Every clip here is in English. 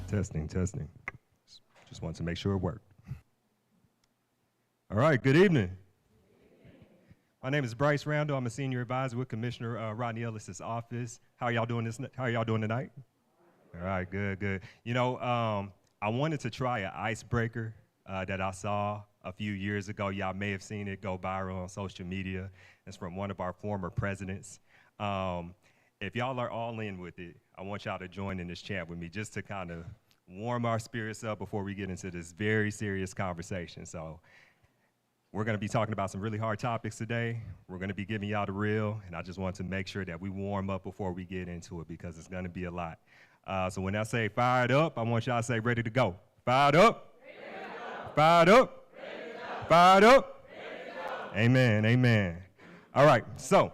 Testing, testing. Just wanted to make sure it worked. All right, good evening. My name is Bryce Randall. I'm a senior advisor with Commissioner Rodney Ellis's office. How are y'all doing How are y'all doing tonight? All right, good, good. You know, I wanted to try an icebreaker that I saw a few years ago. Y'all may have seen it go viral on social media. It's from one of our former presidents. If y'all are all in with it, I want y'all to join in this chat with me just to kind of warm our spirits up before we get into this very serious conversation. So we're going to be talking about some really hard topics today. We're going to be giving y'all the real, and I just want to make sure that we warm up before we get into it because it's going to be a lot. So when I say fired up, I want y'all to say ready to go. Fired up? Ready to go. Fired up? Ready to go. Fired up? Ready to go. Amen, amen. All right, so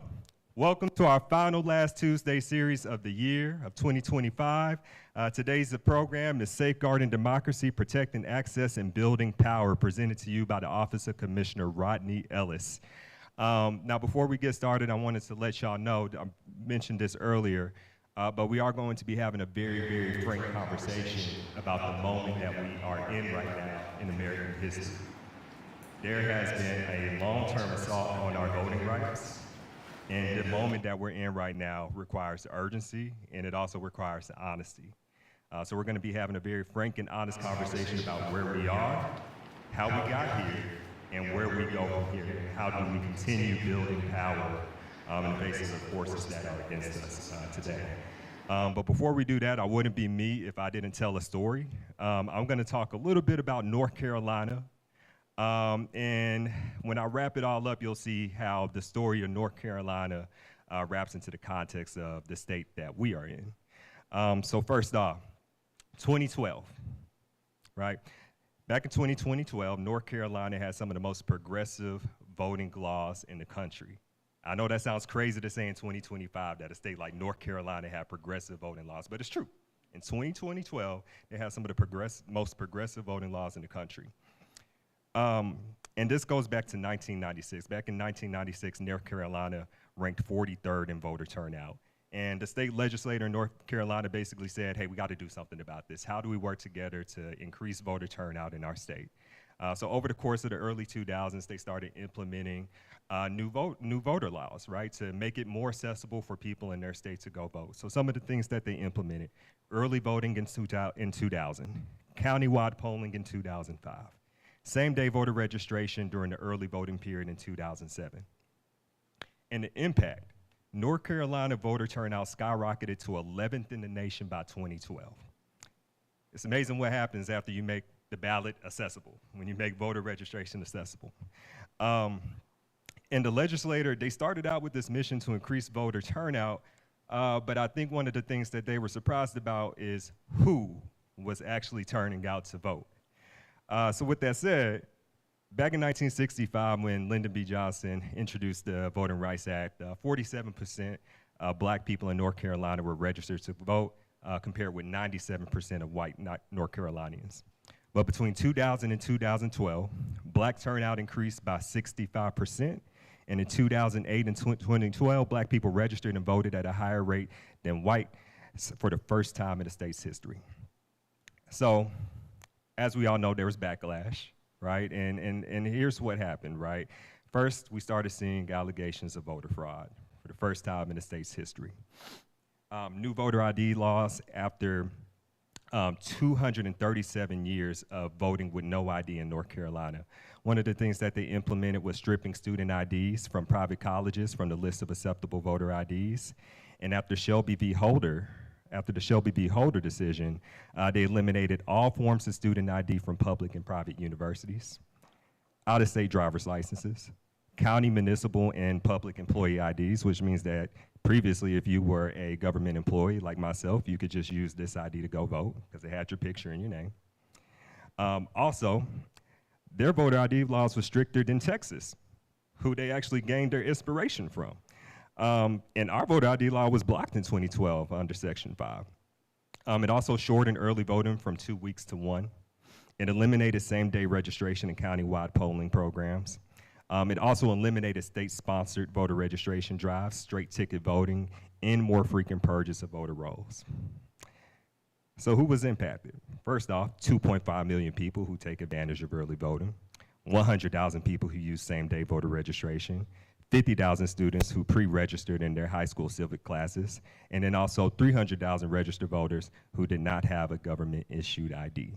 welcome to our final last Tuesday series of the year of 2025. Today's program is Safeguarding Democracy, Protecting Access, and Building Power, presented to you by the Office of Commissioner Rodney Ellis. Now, before we get started, I wanted to let y'all know, I mentioned this earlier, but we are going to be having a very, very frank conversation about the moment that we are in right now in American history. There has been a long-term assault on our voting rights. And the moment that we're in right now requires urgency, and it also requires honesty. So we're going to be having a very frank and honest conversation about where we are, how we got here, and where we go from here. How do we continue building power in the face of the forces that are against us today? But before we do that, I wouldn't be me if I didn't tell a story. I'm going to talk a little bit about North Carolina. And when I wrap it all up, you'll see how the story of North Carolina wraps into the context of the state that we are in. So first off, 2012, right? Back in 2012, North Carolina had some of the most progressive voting laws in the country. I know that sounds crazy to say in 2025 that a state like North Carolina had progressive voting laws, but it's true. In 2012, they had some of the most progressive voting laws in the country. And this goes back to 1996. Back in 1996, North Carolina ranked 43rd in voter turnout. And the state legislator in North Carolina basically said, hey, we got to do something about this. How do we work together to increase voter turnout in our state? So over the course of the early 2000s, they started implementing new voter laws, right, to make it more accessible for people in their state to go vote. So some of the things that they implemented: early voting in 2000, countywide polling in 2005. Same-day voter registration during the early voting period in 2007. And the impact: North Carolina voter turnout skyrocketed to 11th in the nation by 2012. It's amazing what happens after you make the ballot accessible, when you make voter registration accessible. And the legislator, they started out with this mission to increase voter turnout, but I think one of the things that they were surprised about is who was actually turning out to vote. So with that said, back in 1965, when Lyndon B. Johnson introduced the Voting Rights Act, 47% of black people in North Carolina were registered to vote, compared with 97% of white North Carolinians. But between 2000 and 2012, black turnout increased by 65%, and in 2008 and 2012, black people registered and voted at a higher rate than white for the first time in the state's history. So, as we all know, there was backlash, right? And here's what happened, right? First, we started seeing allegations of voter fraud for the first time in the state's history. New voter ID laws after 237 years of voting with no ID in North Carolina. One of the things that they implemented was stripping student IDs from private colleges from the list of acceptable voter IDs. And after the Shelby v. Holder decision, they eliminated all forms of student ID from public and private universities, out-of-state driver's licenses, county, municipal, and public employee IDs, which means that previously, if you were a government employee like myself, you could just use this ID to go vote because it had your picture and your name. Also, their voter ID laws were stricter than Texas, who they actually gained their inspiration from. And our voter ID law was blocked in 2012 under Section 5. It also shortened early voting from 2 weeks to 1. It eliminated same-day registration and county-wide polling programs. It also eliminated state-sponsored voter registration drives, straight ticket voting, and more frequent purges of voter rolls. So who was impacted? First off, 2.5 million people who take advantage of early voting, 100,000 people who use same-day voter registration, 50,000 students who pre-registered in their high school civic classes, and then also 300,000 registered voters who did not have a government-issued ID.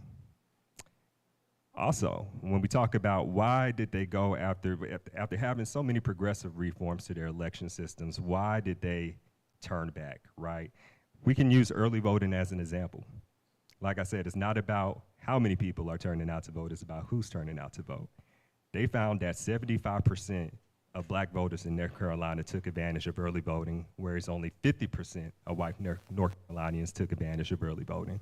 Also, when we talk about why did they go after having so many progressive reforms to their election systems, why did they turn back, right? We can use early voting as an example. Like I said, it's not about how many people are turning out to vote, it's about who's turning out to vote. They found that 75% of black voters in North Carolina took advantage of early voting, whereas only 50% of white North Carolinians took advantage of early voting.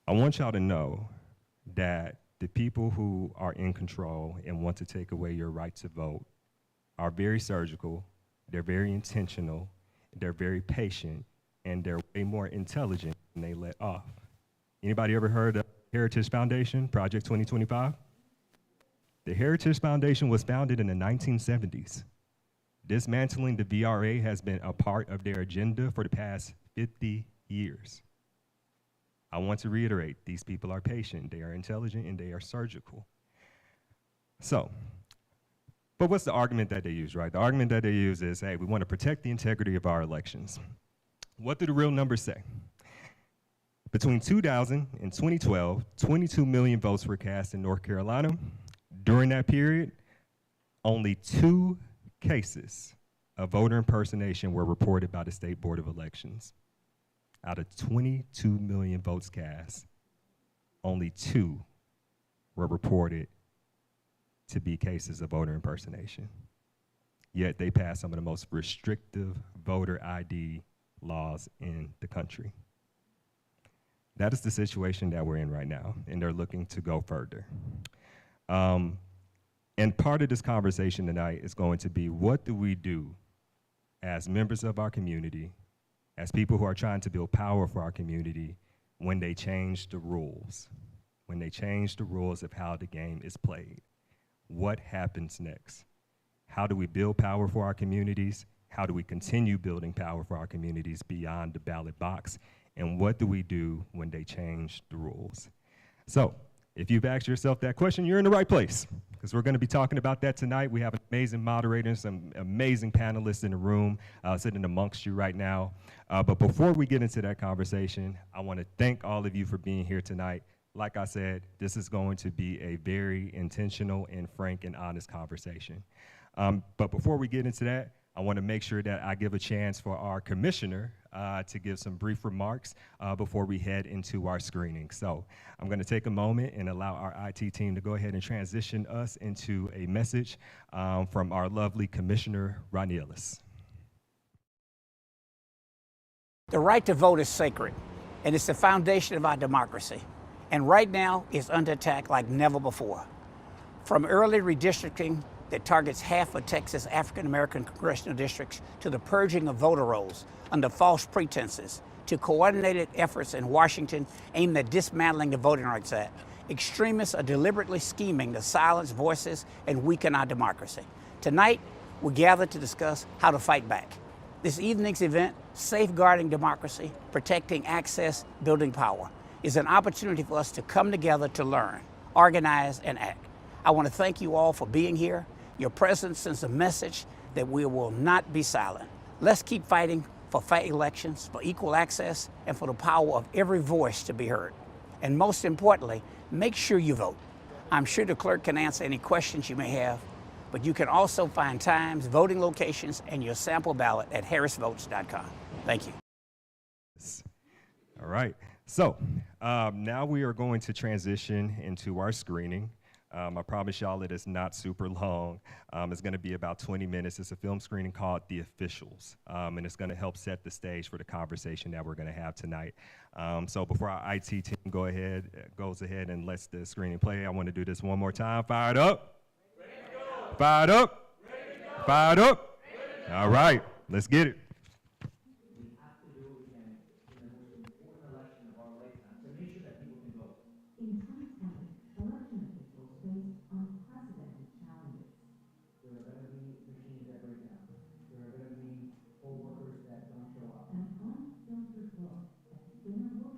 I want y'all to know that the people who are in control and want to take away your right to vote are very surgical, they're very intentional, they're very patient, and they're way more intelligent than they let off. Anybody ever heard of Heritage Foundation, Project 2025? The Heritage Foundation was founded in the 1970s. Dismantling the VRA has been a part of their agenda for the past 50 years. I want to reiterate, these people are patient, they are intelligent, and they are surgical. So, but what's the argument that they use, right? The argument that they use is, hey, we want to protect the integrity of our elections. What do the real numbers say? Between 2000 and 2012, 22 million votes were cast in North Carolina. During that period, only 2 cases of voter impersonation were reported by the State Board of Elections. Out of 22 million votes cast, only 2 were reported to be cases of voter impersonation. Yet they passed some of the most restrictive voter ID laws in the country. That is the situation that we're in right now, and they're looking to go further. And part of this conversation tonight is going to be, what do we do as members of our community, as people who are trying to build power for our community, when they change the rules, when they change the rules of how the game is played? What happens next? How do we build power for our communities? How do we continue building power for our communities beyond the ballot box? And what do we do when they change the rules? So, if you've asked yourself that question, you're in the right place, because we're going to be talking about that tonight. We have an amazing moderator, some amazing panelists in the room sitting amongst you right now. But before we get into that conversation, I want to thank all of you for being here tonight. Like I said, this is going to be a very intentional and frank and honest conversation. But before we get into that, I want to make sure that I give a chance for our commissioner to give some brief remarks before we head into our screening. So I'm going to take a moment and allow our IT team to go ahead and transition us into a message from our lovely Commissioner Rodney Ellis. The right to vote is sacred, and it's the foundation of our democracy. And right now, it's under attack like never before. From early redistricting that targets half of Texas' African-American congressional districts, to the purging of voter rolls under false pretenses, to coordinated efforts in Washington aimed at dismantling the Voting Rights Act, extremists are deliberately scheming to silence voices and weaken our democracy. Tonight, we gather to discuss how to fight back. This evening's event, Safeguarding Democracy, Protecting Access, Building Power, is an opportunity for us to come together to learn, organize, and act. I want to thank you all for being here. Your presence sends a message that we will not be silent. Let's keep fighting for fair elections, for equal access, and for the power of every voice to be heard. And most importantly, make sure you vote. I'm sure the clerk can answer any questions you may have, but you can also find times, voting locations, and your sample ballot at harrisvotes.com. Thank you. All right. So now we are going to transition into our screening. I promise y'all it is not super long. It's going to be about 20 minutes. It's a film screening called The Officials, and it's going to help set the stage for the conversation that we're going to have tonight. So before our IT team goes ahead and lets the screening play, I want to do this one more time. Fired up? Ready to go. Fired up? Ready to go. Fired up? Ready to go. All right, let's get it. Poll workers that don't show up. An unfiltered look at thinner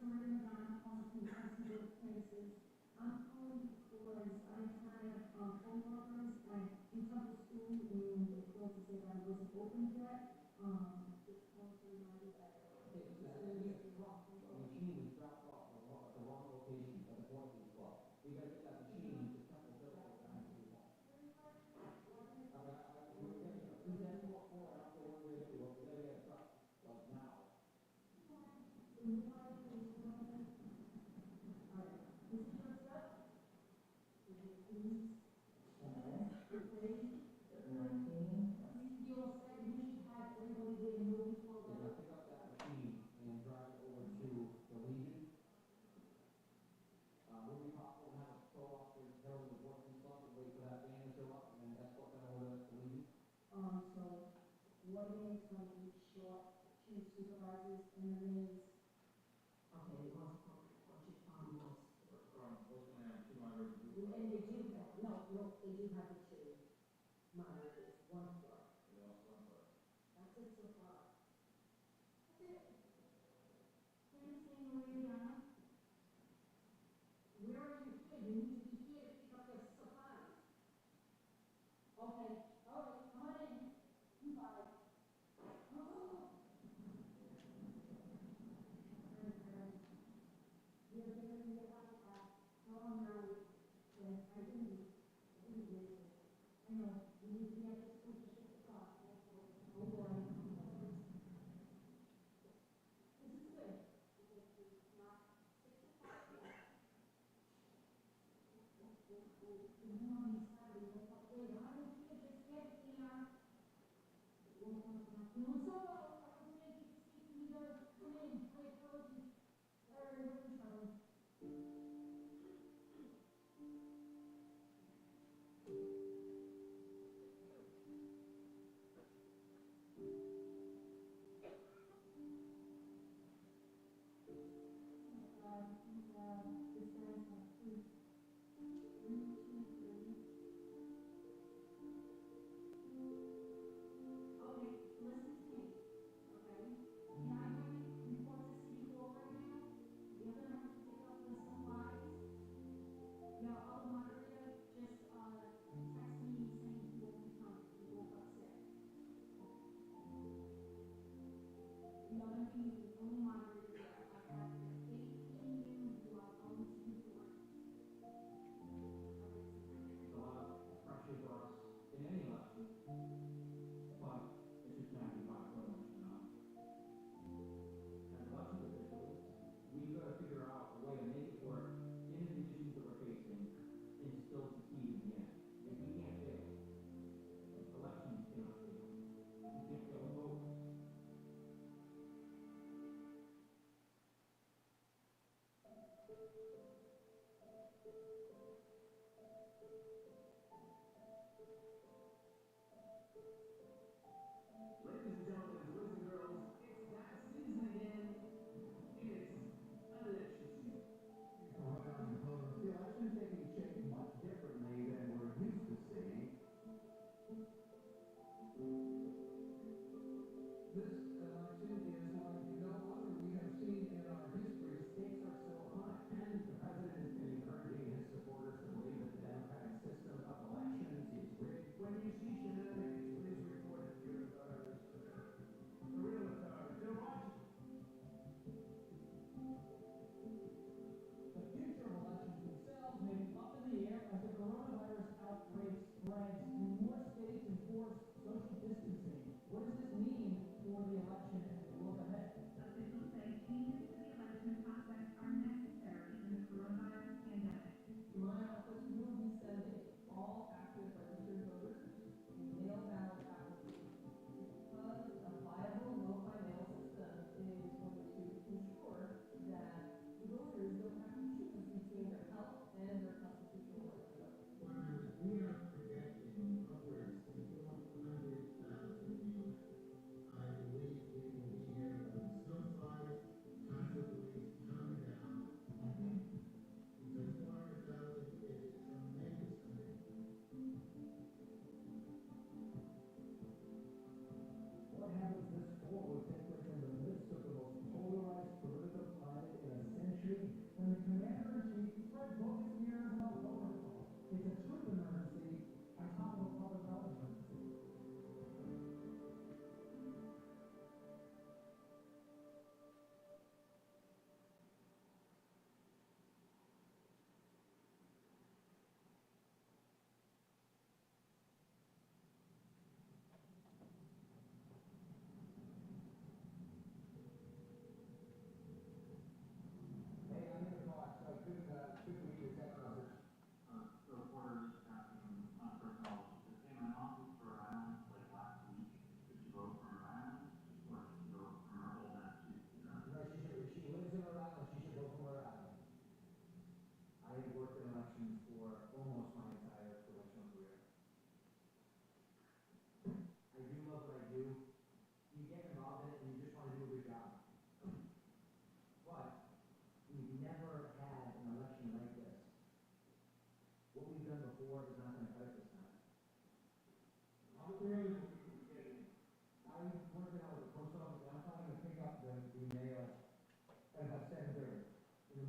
Serena John calling from Huntsville, Tennessee. I'm calling because I've had coworkers in Temple School and they called to say that it wasn't open yet. Just calling to remind you that. So one man is going to be short, two supervisors, and the man is, okay, it was, what you found was. And they do have, no, they do have the two monitors, one floor. That's it so far. That's it. Anything, Mariana? Where are you here? You need to be here to pick up your supplies. Okay, all right, come on in. You bye. Oh. You're gonna be like that. No, I'm not. Yes, I didn't miss it. I know, you need to be at the school to pick the car. Oh, boy. This is good. Okay, listen to me, okay? Can I report to City Hall right now? You're gonna have to pick up the supplies. Your other moderator just, texted me saying he won't be coming, he woke up sick. You're gonna be the only moderator there. I have faith in you, you are going to do the work. It's a lot of pressure for us in any election, but it's just not be popular much enough. As election officials, we've got to figure out a way to make it work in the conditions that we're facing and still succeed in the end. If we can't fail, elections cannot fail. You can't fail a vote. Ladies and gentlemen, boys and girls, it's that season again. It's election season. The election taking shape much differently than we're used to seeing. This election is like no other we have seen in our history. Stakes are so high. And the president has been encouraging his supporters to believe that the democratic system of elections is rigged. When you see shenanigans, please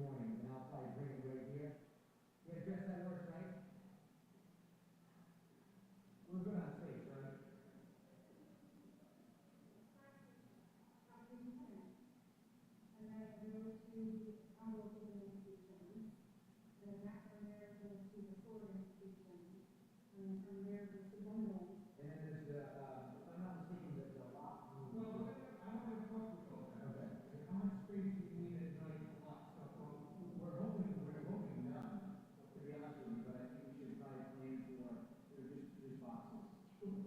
morning, and I'll probably bring it right here. You address that works, right? We're good on space, right? And then it goes to our local institutions, and then that from there goes to the core institutions, and then from there goes to London. And then there's the, if I'm not mistaken, the lock. Well, I don't have a problem with all that. Okay. How much space do you need at night to lock stuff up? We're hoping none, to be honest with you, but I think we should probably plan for, just boxes. Are you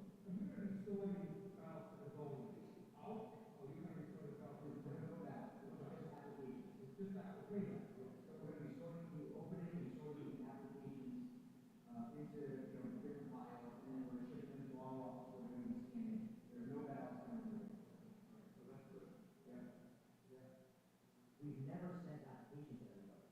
gonna be storing files to the goal? Out? Or are you gonna be storing files to the We're goal? gonna go back, it's just applications. It's just application. So we're gonna be sorting the opening and sorting the applications, into, different files, and then we're gonna ship them to our office, we're gonna be scanning. There's no balance coming through. So that's good. Yeah. We've never sent applications to everybody,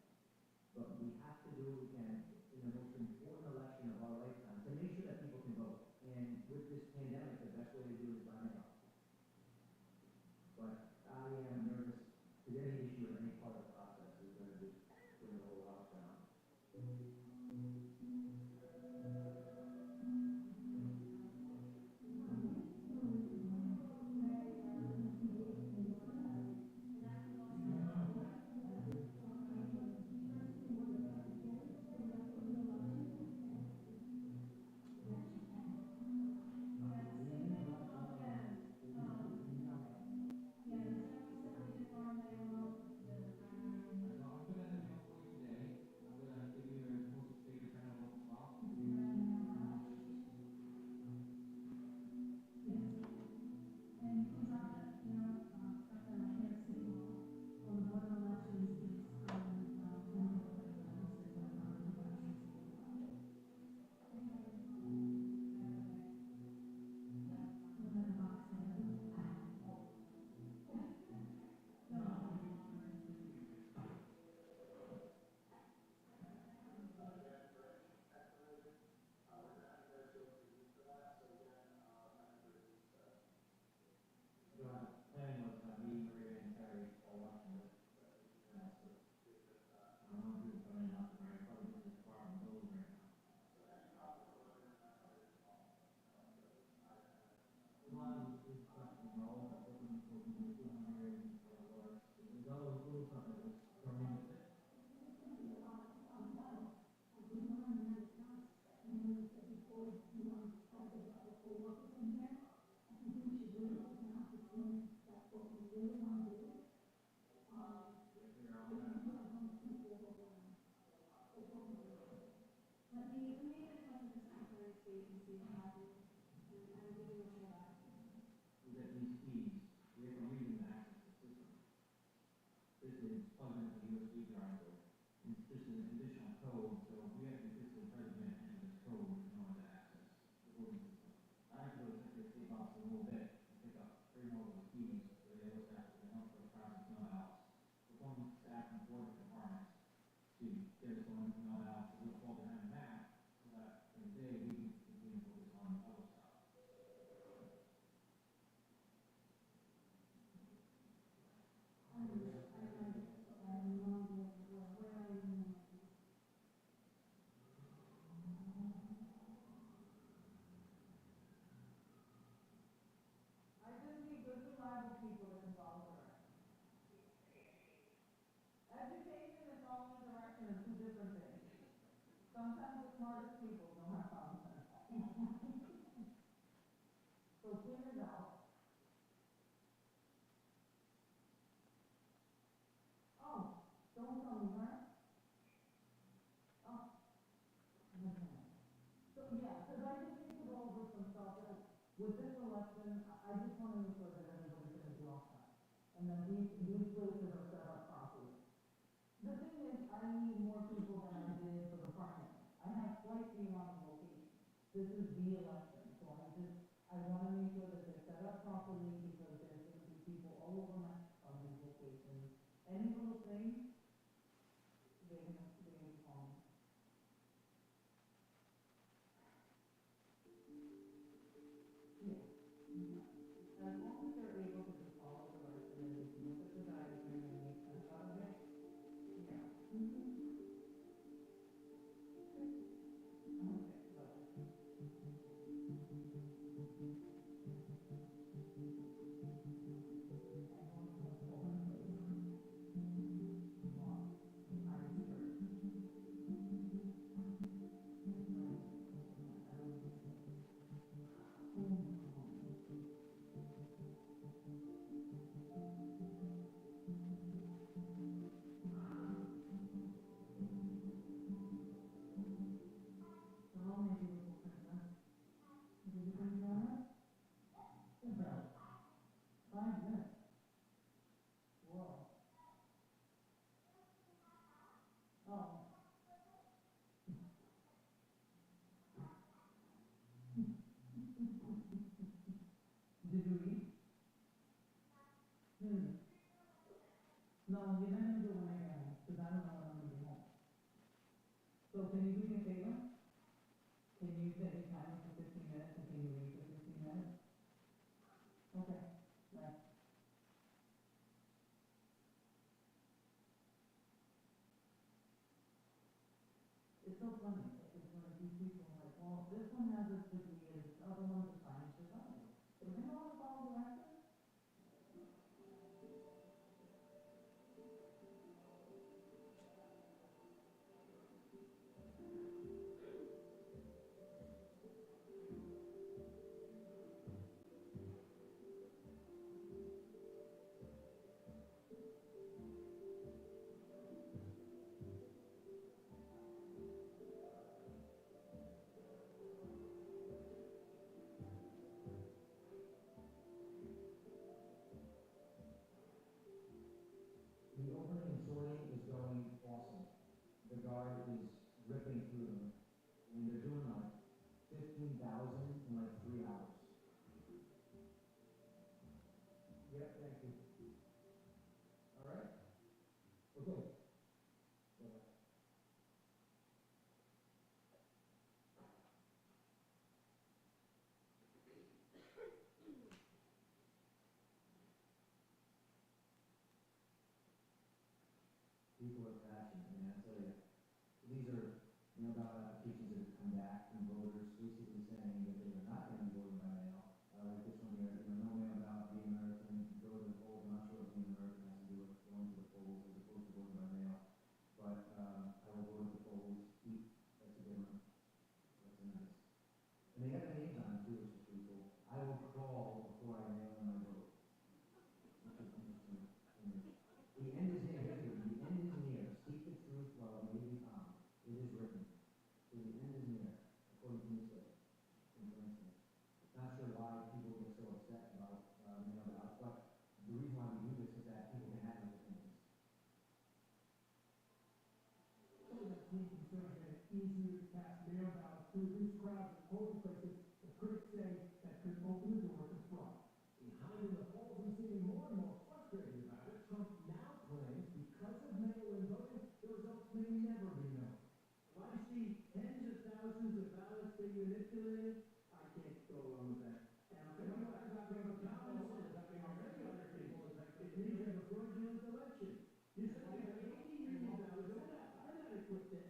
but we have to do what we can in the most important election of our lifetime to make sure that people can vote. And with this pandemic, the best way to do it is by mail. But I am nervous, because any issue or any part of the process is gonna just bring the whole house down. So I'm gonna have a for you today. I'm gonna give you the postal state of kind of local file. And you can drop it, at the next city hall, on the board of elections is, Planning was, me, Maria, and Terry all watching this. I don't know if you're coming up, right, probably this is far from those right now. A lot of these questions are all about what we do here and how it works. There's all those little stuff that was thrown in with it. let me get in touch with the Secretary of State and see what happens, and I'll give you a shout out. We get these keys, we have to read them to access the system. Basically, it's plugged into the USB drive, and it's just an additional code, so we have to physically present and enter this code in order to access the voting system. I have to go to the Secretary of State office a little bit, and pick up 3 more of those keys, so they look at the help for the process, not else. We're going with staff and board departments to get us going, not else, so we'll fall behind that, so that in the day, we can continue to focus on other stuff. I just need good, reliable people that can follow direction. Education and following direction are two different things. Sometimes the smartest people don't have common sense. So clear it out. Oh, don't tell me, right? Oh. Okay. So, yeah, because I just need to go over some stuff that, with this election, I just want to make sure that everybody's gonna be all set. And that these places are set up properly. The thing is, I need more people than I did for the primary. I have quite the amount of local so funny, it's like these people are like, well, this one has a degree, and the other one's a science technology. Do they know how to follow directions? The opening and sorting is going awesome. The guard is ripping through them, and they're doing like 15,000 in like 3 hours. Yep, thank you. All right? Okay. Bye-bye. People are passionate, man, I tell you. These are, ballot applications that have come back from voters basically saying that they are not going to be voting by mail. Like this one here, no mail ballot, be American, go to the polls. I'm not sure what being American has to do with going to the polls as opposed to voting by mail. But I will vote at the polls. That's a good one. That's nice. And they got names on it too, which is pretty cool. I will crawl before I mail in my vote. Which is interesting. The end is near. The end is near. Seek the truth while it may be found. It is written. So the end is near, according to Newsday, for instance. Not sure why people get so upset about mail ballots, but the reason why we do this is that people can have those opinions. Some of that team concerns that it's easier to cast mail ballots to reduce crowds at polling places. The critics say that could open the door to fraud. Behind in the polls, I'm seeing more and more frustrated about it. Trump now claims because of mail-in voting, the results may never be known. If I see tens of thousands of ballots being manipulated, I can't go along with that. And I know that's not going to common sense. I mean, many other people, it means you have a fraudulent election. You said you have 80 union ballots. They're not equipped to,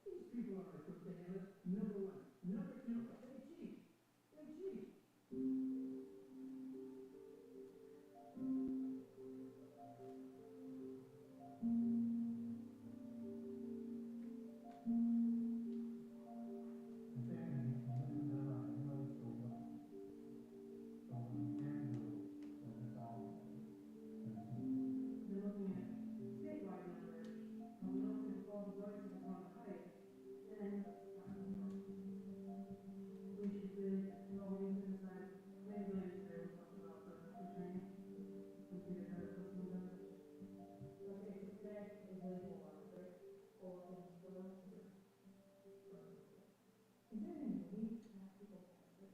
these people aren't equipped to handle it, number one. Number two, they cheat. They cheat. They're looking at statewide numbers, and we don't see all the voices on the height, then we should really, well, we need to decide, maybe later today, we'll talk about the training, and see if there's some benefits. Okay, so today is really cool, right? All things for us. Is there any way to have people test it?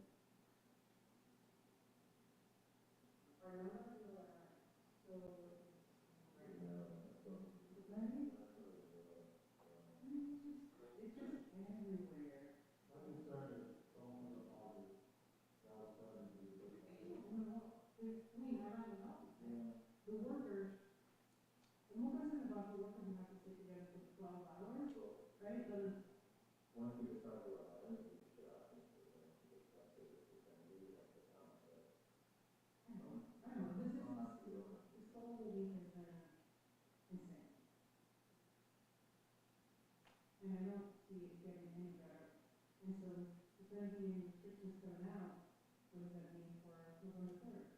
Or no, so. Right? It's just everywhere. I don't know. The workers, I'm more concerned about the workers who have to sit together for 12 hours, right? But I don't know, this whole week has been insane. And I don't see it getting any better. And so, if there are any restrictions coming out, what does that mean for November 3rd?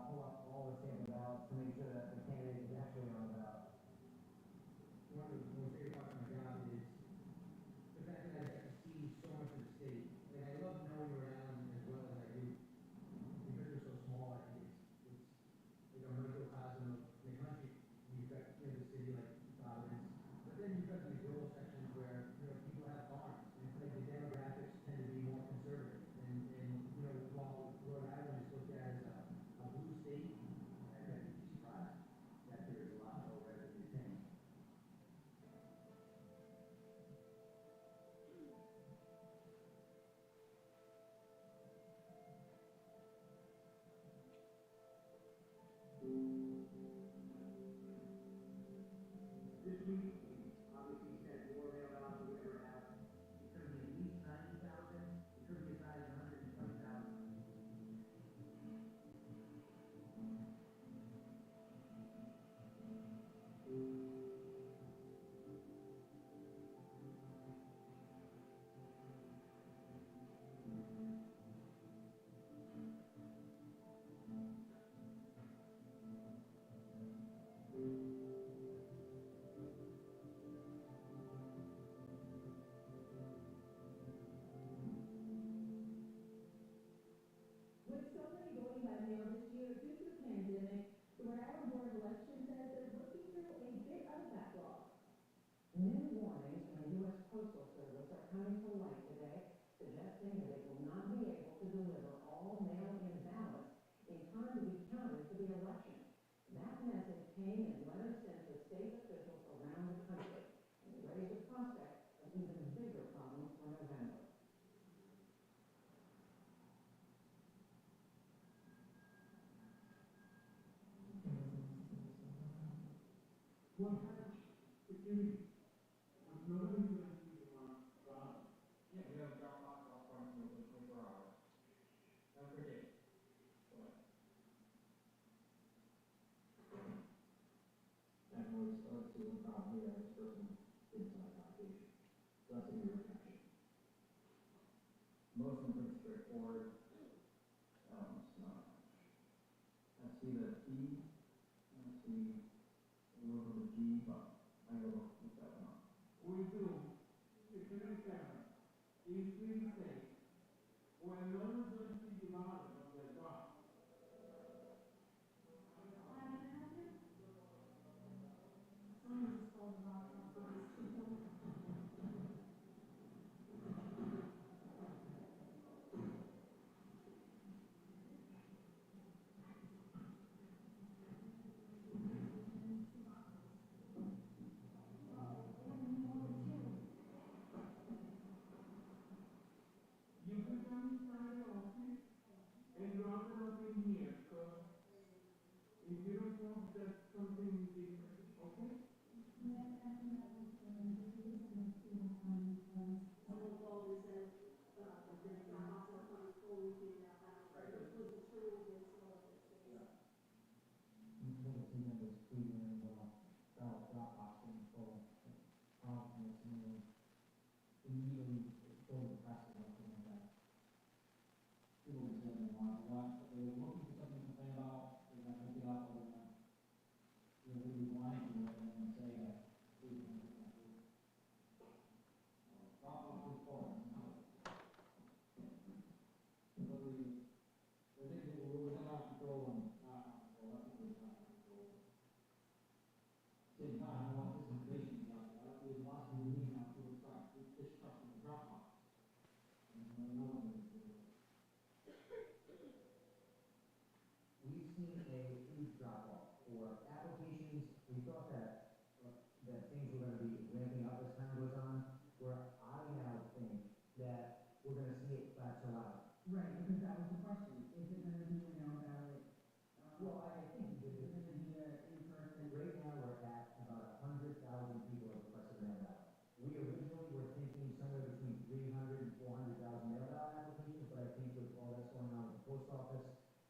pull up all the sample ballots to make sure that the candidate is actually on the ballot. One of the most favorite parts of my job is the fact that I get to see so much of the state. Like, I love knowing Rhode Island as well as I do. Because we're so small, I think it's like a microcosm of the country. You've got, you know, the city like Providence, but then you've got these rural sections where, you know, people have farms, and like the demographics tend to be more conservative. And you know, while Rhode Island is looked at as a blue state, I think you'd be surprised that there is a lot more red than you think. This week, obviously set more mail ballots than we ever have. It's gonna be at least 90,000, it could be as high as 120,000. With so many voting by mail this year due to the pandemic, the Rhode Island Board of Elections says they're working through a bit of a backlog. New warnings from the U.S. Postal Service are coming to light today, suggesting that it will not be able to deliver all mail-in ballots in time to be counted for the election. That message came in letters sent to state officials around the country, and it raised the prospect of even bigger problems for November. What happens if you, nobody's gonna see you on ballot? Yeah, we have a drop box off front within 24 hours. Every day. What? And let's see one problem here, this person didn't sign an application. So that's a new rejection. Most of them pretty straightforward. It's not. Let's see the T, let's see. A little bit of G, but I will look that one up. We do, if you understand, is really say, when no one's going to see the ballot of their job. Someone just told about it. You can come inside the office and drop it off in here, because if you don't want that something different, okay? Someone called and said, the drop off on fully figured out how, which was true, but it's all of it. One of the team members tweeted in ballot drop box being full. And immediately told the press about something like that. People can say they want, but they were looking for something to complain about, they're not gonna get out of it. They're really blind to it and then say that, we can do that. Drop off is full, it's not. Literally, they think that we're within our control and not our control, I think we're not our control. Same time, I want this information out there, I don't really want to leave now to the truck, this truck in the drop box. And I know what they're doing. We've seen a huge drop off for applications. We thought that things were going to be ramping up as time goes on, where I now think that we're going to see it plateau out. Right, because that was the question, is it gonna be a mail ballot? Well, I think Is it gonna be in person? right now we're at about 100,000 people have requested mail ballot. We originally were thinking somewhere between 300 and 400,000 mail ballot applications, but I think with all that's going on with the post office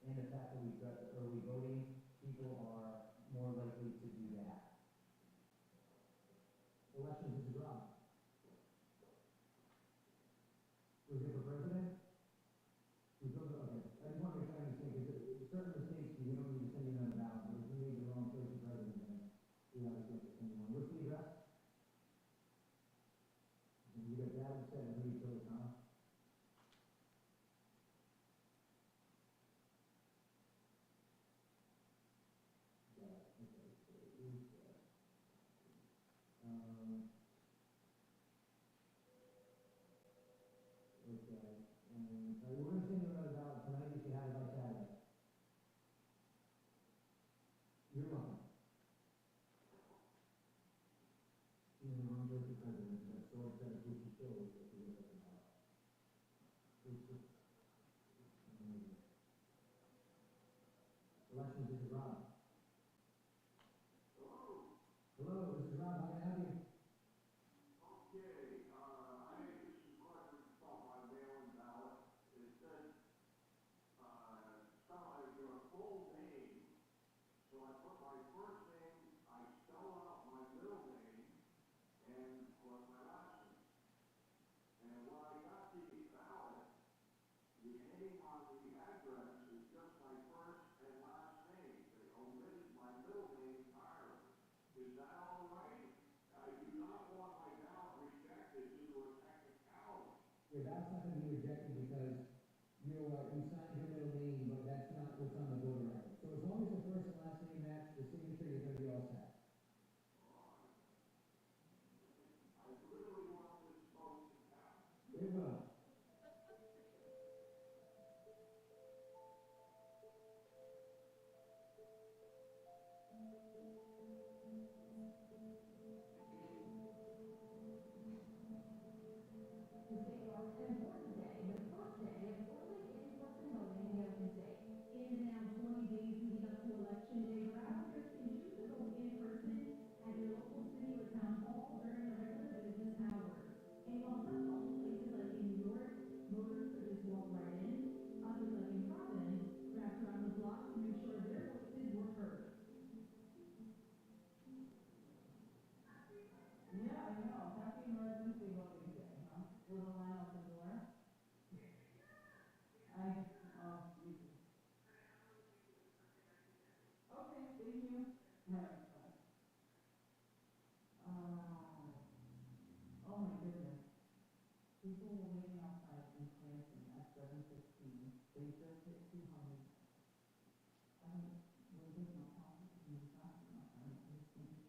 and the fact that we've got the early voting, people are more likely to do that. Elections is a job. Elections, this is Rob. Hello, this is Rob. How can I help you? Your ballot's not gonna be rejected because you signed your middle name, but that's not what's on the voter record. So as long as the first and last name match the signature, you're gonna be all set. It will. Today marks an important day, the first day of early in-person voting in every state. In the now 20 days leading up to Election Day, Rhode Islanders can choose to vote in person at your local city or town hall during the regular business hours. And while some most places like in New York, voters could just walk right in, others like in Providence, wrapped around the block to make sure their voices were heard. Yeah, I know. Happy emergency voting day, huh? With a line out the door. Oh, Jesus. Okay, thank you. All right, bye. Oh my goodness. People were waiting outside in Cranston at 7:15. They just hit 200. I don't, we're getting our coffee from the side, I don't understand.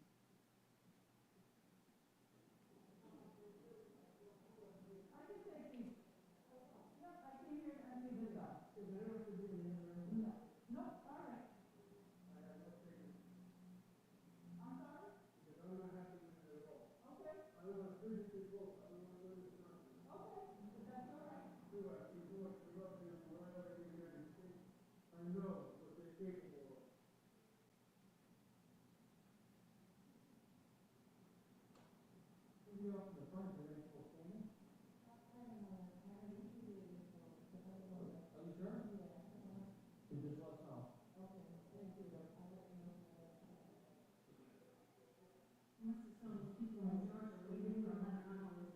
I can take these. Yep, I came here to empty this out. Is there what to do in the other room? No. Nope, all right. I'm sorry? Because I'm not happy with it at all. Okay. I want to physically vote. I don't want to go to the country. Okay, but that's all right. Do what? You do what? You love this whatever in the United States. I know what they're capable of. You off to the front, you're going to go standing? Are you sure? Yeah. You just let us know. Okay, thank you. I'll let you know. Must have some people in Georgia waiting for 11 hours.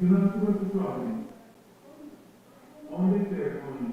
You have to go to Florida. Only there, only.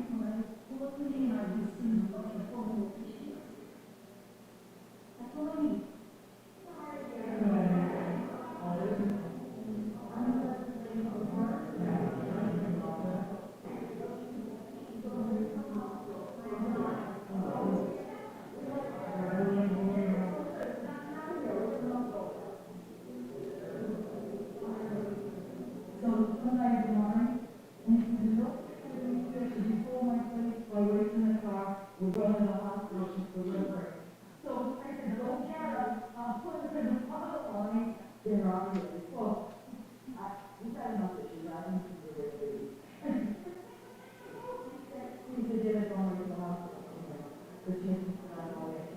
So tonight in the morning, and if you look at the research before my place, while waiting in the car, we're going to the hospital, she's delivering. So I said, don't get her, I'll put her in the car line, then I'll get it. Well, we've had enough issues, I need to do it. We said, yeah, it's only to the hospital, you know, the chances are not always.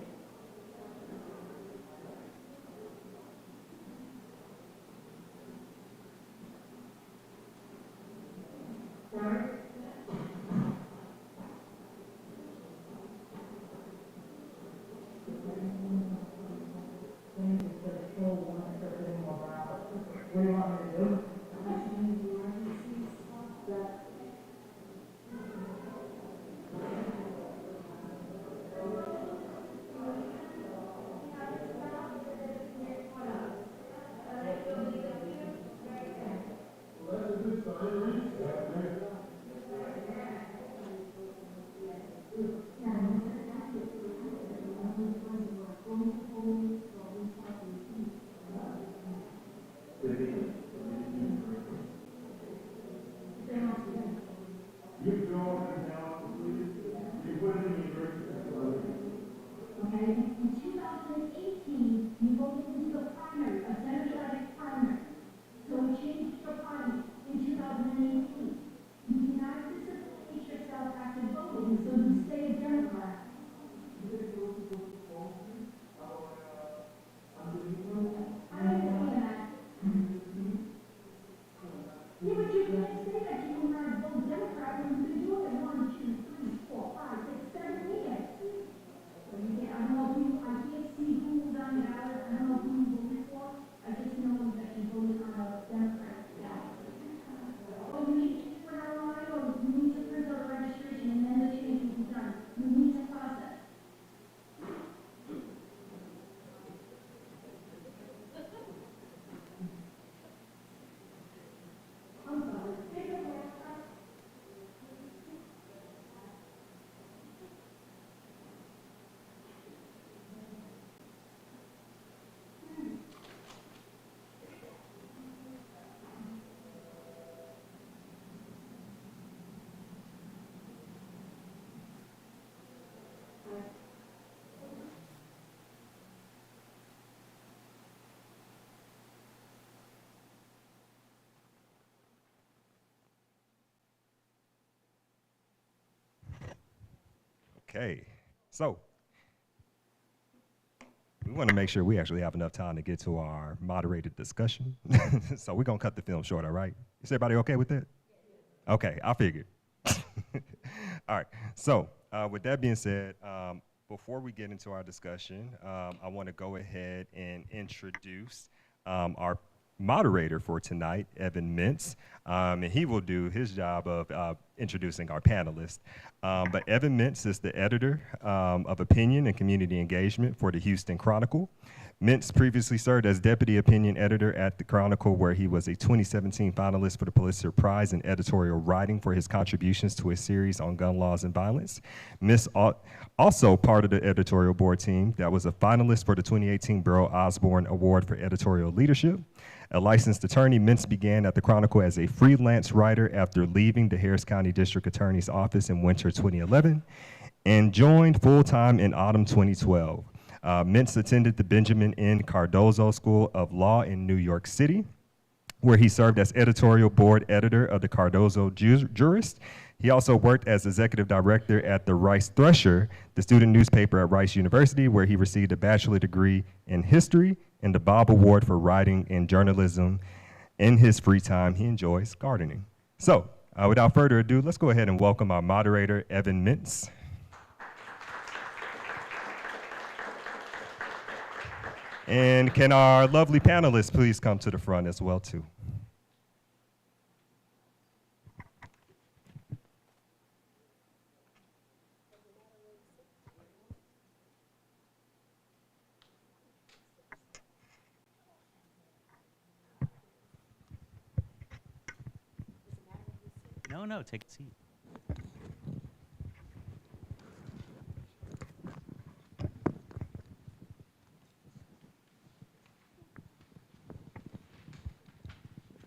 What do you want me to do? You go and now, you put it in the emergency. Okay, in 2018, you voted into the primary, a Democratic primary. So we changed your party in 2018. You do not participate yourself after voting, so you stay a Democrat. I understand that. Yeah, but you can't say that you will not vote Democrat when you've been doing it 1, 2, 3, 4, 5, 6, 7 years. So you can't, I don't know who, I can't see who was on the ballot, I don't know who you voted for, I just know that you voted on a Democrat ballot. Well, you need to put it online, or you need to print out a registration, and then the change will be done. You need to process. I'm sorry. Take a breath. Okay, so we want to make sure we actually have enough time to get to our moderated discussion. So we're gonna cut the film short, all right? Is everybody okay with that? Okay, I figured. All right, so with that being said, before we get into our discussion, I want to go ahead and introduce our moderator for tonight, Evan Mintz, and he will do his job of introducing our panelists. But Evan Mintz is the editor of opinion and community engagement for the Houston Chronicle. Mintz previously served as deputy opinion editor at the Chronicle, where he was a 2017 finalist for the Pulitzer Prize in editorial writing for his contributions to a series on gun laws and violence. Mintz also part of the editorial board team that was a finalist for the 2018 Burrow Osborne Award for editorial leadership. A licensed attorney, Mintz began at the Chronicle as a freelance writer after leaving the Harris County District Attorney's Office in winter 2011 and joined full-time in autumn 2012. Mintz attended the Benjamin N. Cardozo School of Law in New York City, where he served as editorial board editor of the Cardozo Jurist. He also worked as executive director at the Rice Thresher, the student newspaper at Rice University, where he received a bachelor degree in history and the Bob Award for writing and journalism. In his free time, he enjoys gardening. So, without further ado, let's go ahead and welcome our moderator, Evan Mintz. And can our lovely panelists please come to the front as well, too? No, take a seat.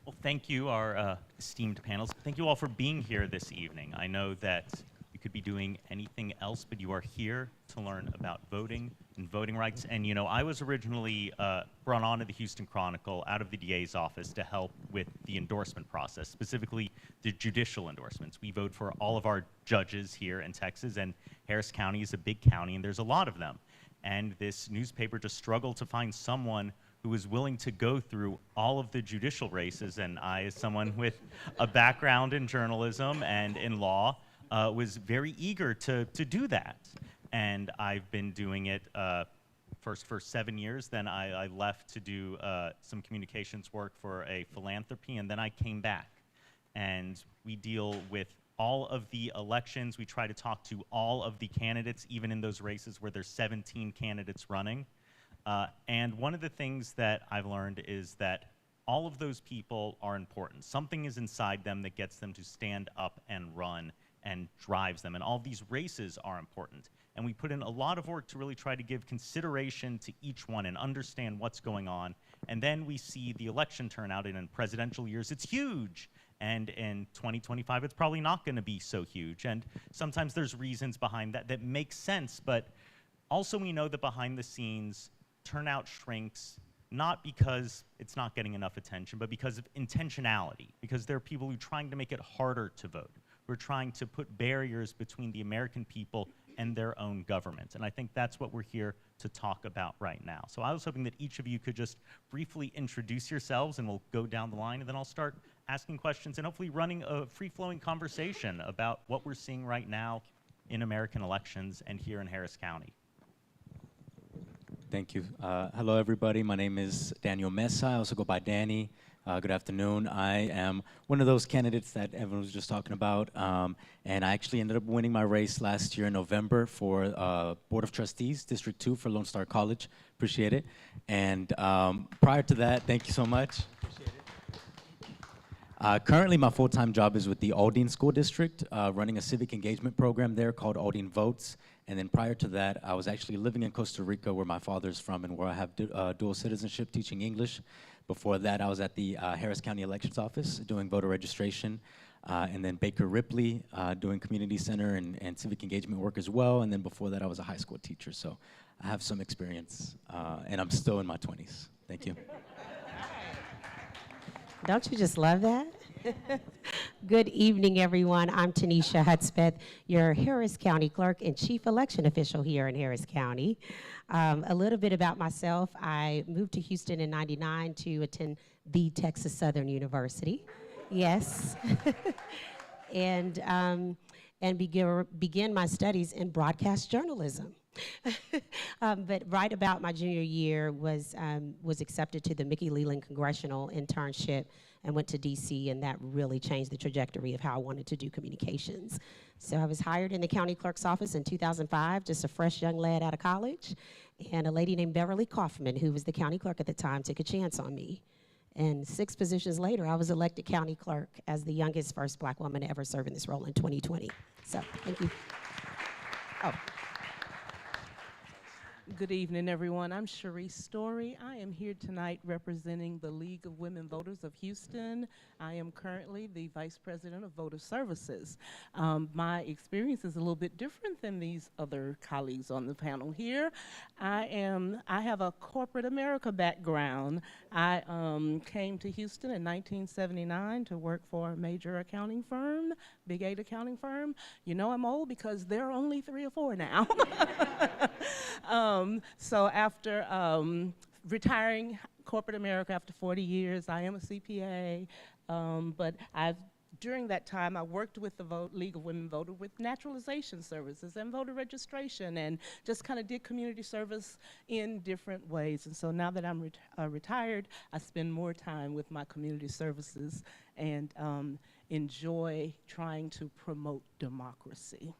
Well, thank you, our esteemed panels. Thank you all for being here this evening. I know that you could be doing anything else, but you are here to learn about voting and voting rights. And you know, I was originally brought on to the Houston Chronicle out of the DA's office to help with the endorsement process, specifically the judicial endorsements. We vote for all of our judges here in Texas, and Harris County is a big county, and there's a lot of them. And this newspaper just struggled to find someone who was willing to go through all of the judicial races. And I, as someone with a background in journalism and in law, was very eager to do that. And I've been doing it first for 7 years. Then I left to do some communications work for a philanthropy, and then I came back. And we deal with all of the elections. We try to talk to all of the candidates, even in those races where there's 17 candidates running. And one of the things that I've learned is that all of those people are important. Something is inside them that gets them to stand up and run and drives them. And all these races are important. And we put in a lot of work to really try to give consideration to each one and understand what's going on. And then we see the election turnout, and in presidential years, it's huge. And in 2025, it's probably not going to be so huge. And sometimes there's reasons behind that that make sense, but also we know that behind the scenes, turnout shrinks, not because it's not getting enough attention, but because of intentionality, because there are people who are trying to make it harder to vote. We're trying to put barriers between the American people and their own government. And I think that's what we're here to talk about right now. So I was hoping that each of you could just briefly introduce yourselves, and we'll go down the line, and then I'll start asking questions and hopefully running a free-flowing conversation about what we're seeing right now in American elections and here in Harris County. Thank you. Hello, everybody. My name is Daniel Mesa. I also go by Danny. Good afternoon. I am one of those candidates that Evan was just talking about, and I actually ended up winning my race last year in November for Board of Trustees, District 2 for Lone Star College. Appreciate it. And prior to that, thank you so much. Appreciate it. Currently, my full-time job is with the Aldine School District, running a civic engagement program there called Aldine Votes. And then prior to that, I was actually living in Costa Rica, where my father's from and where I have dual citizenship, teaching English. Before that, I was at the Harris County Elections Office doing voter registration. And then Baker Ripley doing community center and civic engagement work as well. And then before that, I was a high school teacher. So I have some experience, and I'm still in my 20s. Thank you. Don't you just love that? Good evening, everyone. I'm Tanisha Hudspeth, your Harris County Clerk and Chief Election Official here in Harris County. A little bit about myself. I moved to Houston in '99 to attend the Texas Southern University. Yes. and begin my studies in broadcast journalism. But right about my junior year was accepted to the Mickey Leland Congressional Internship and went to DC, and that really changed the trajectory of how I wanted to do communications. So I was hired in the county clerk's office in 2005, just a fresh young lad out of college, and a lady named Beverly Kaufman, who was the county clerk at the time, took a chance on me. And 6 positions later, I was elected county clerk as the youngest first Black woman to ever serve in this role in 2020. So, thank you. Oh. Good evening, everyone. I'm Cherise Story. I am here tonight representing the League of Women Voters of Houston. I am currently the Vice President of Voter Services. My experience is a little bit different than these other colleagues on the panel here. I have a corporate America background. I came to Houston in 1979 to work for a major accounting firm, Big 8 accounting firm. You know I'm old because there are only 3 or 4 now. So after retiring corporate America after 40 years, I am a CPA, but during that time, I worked with the League of Women Voters with naturalization services and voter registration, and just kind of did community service in different ways. And so now that I'm retired, I spend more time with my community services and enjoy trying to promote democracy.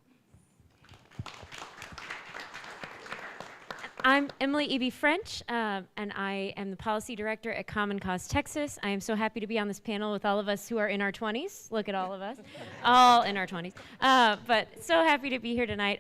I'm Emily E.B. French, and I am the Policy Director at Common Cause Texas. I am so happy to be on this panel with all of us who are in our 20s. Look at all of us, all in our 20s. But so happy to be here tonight.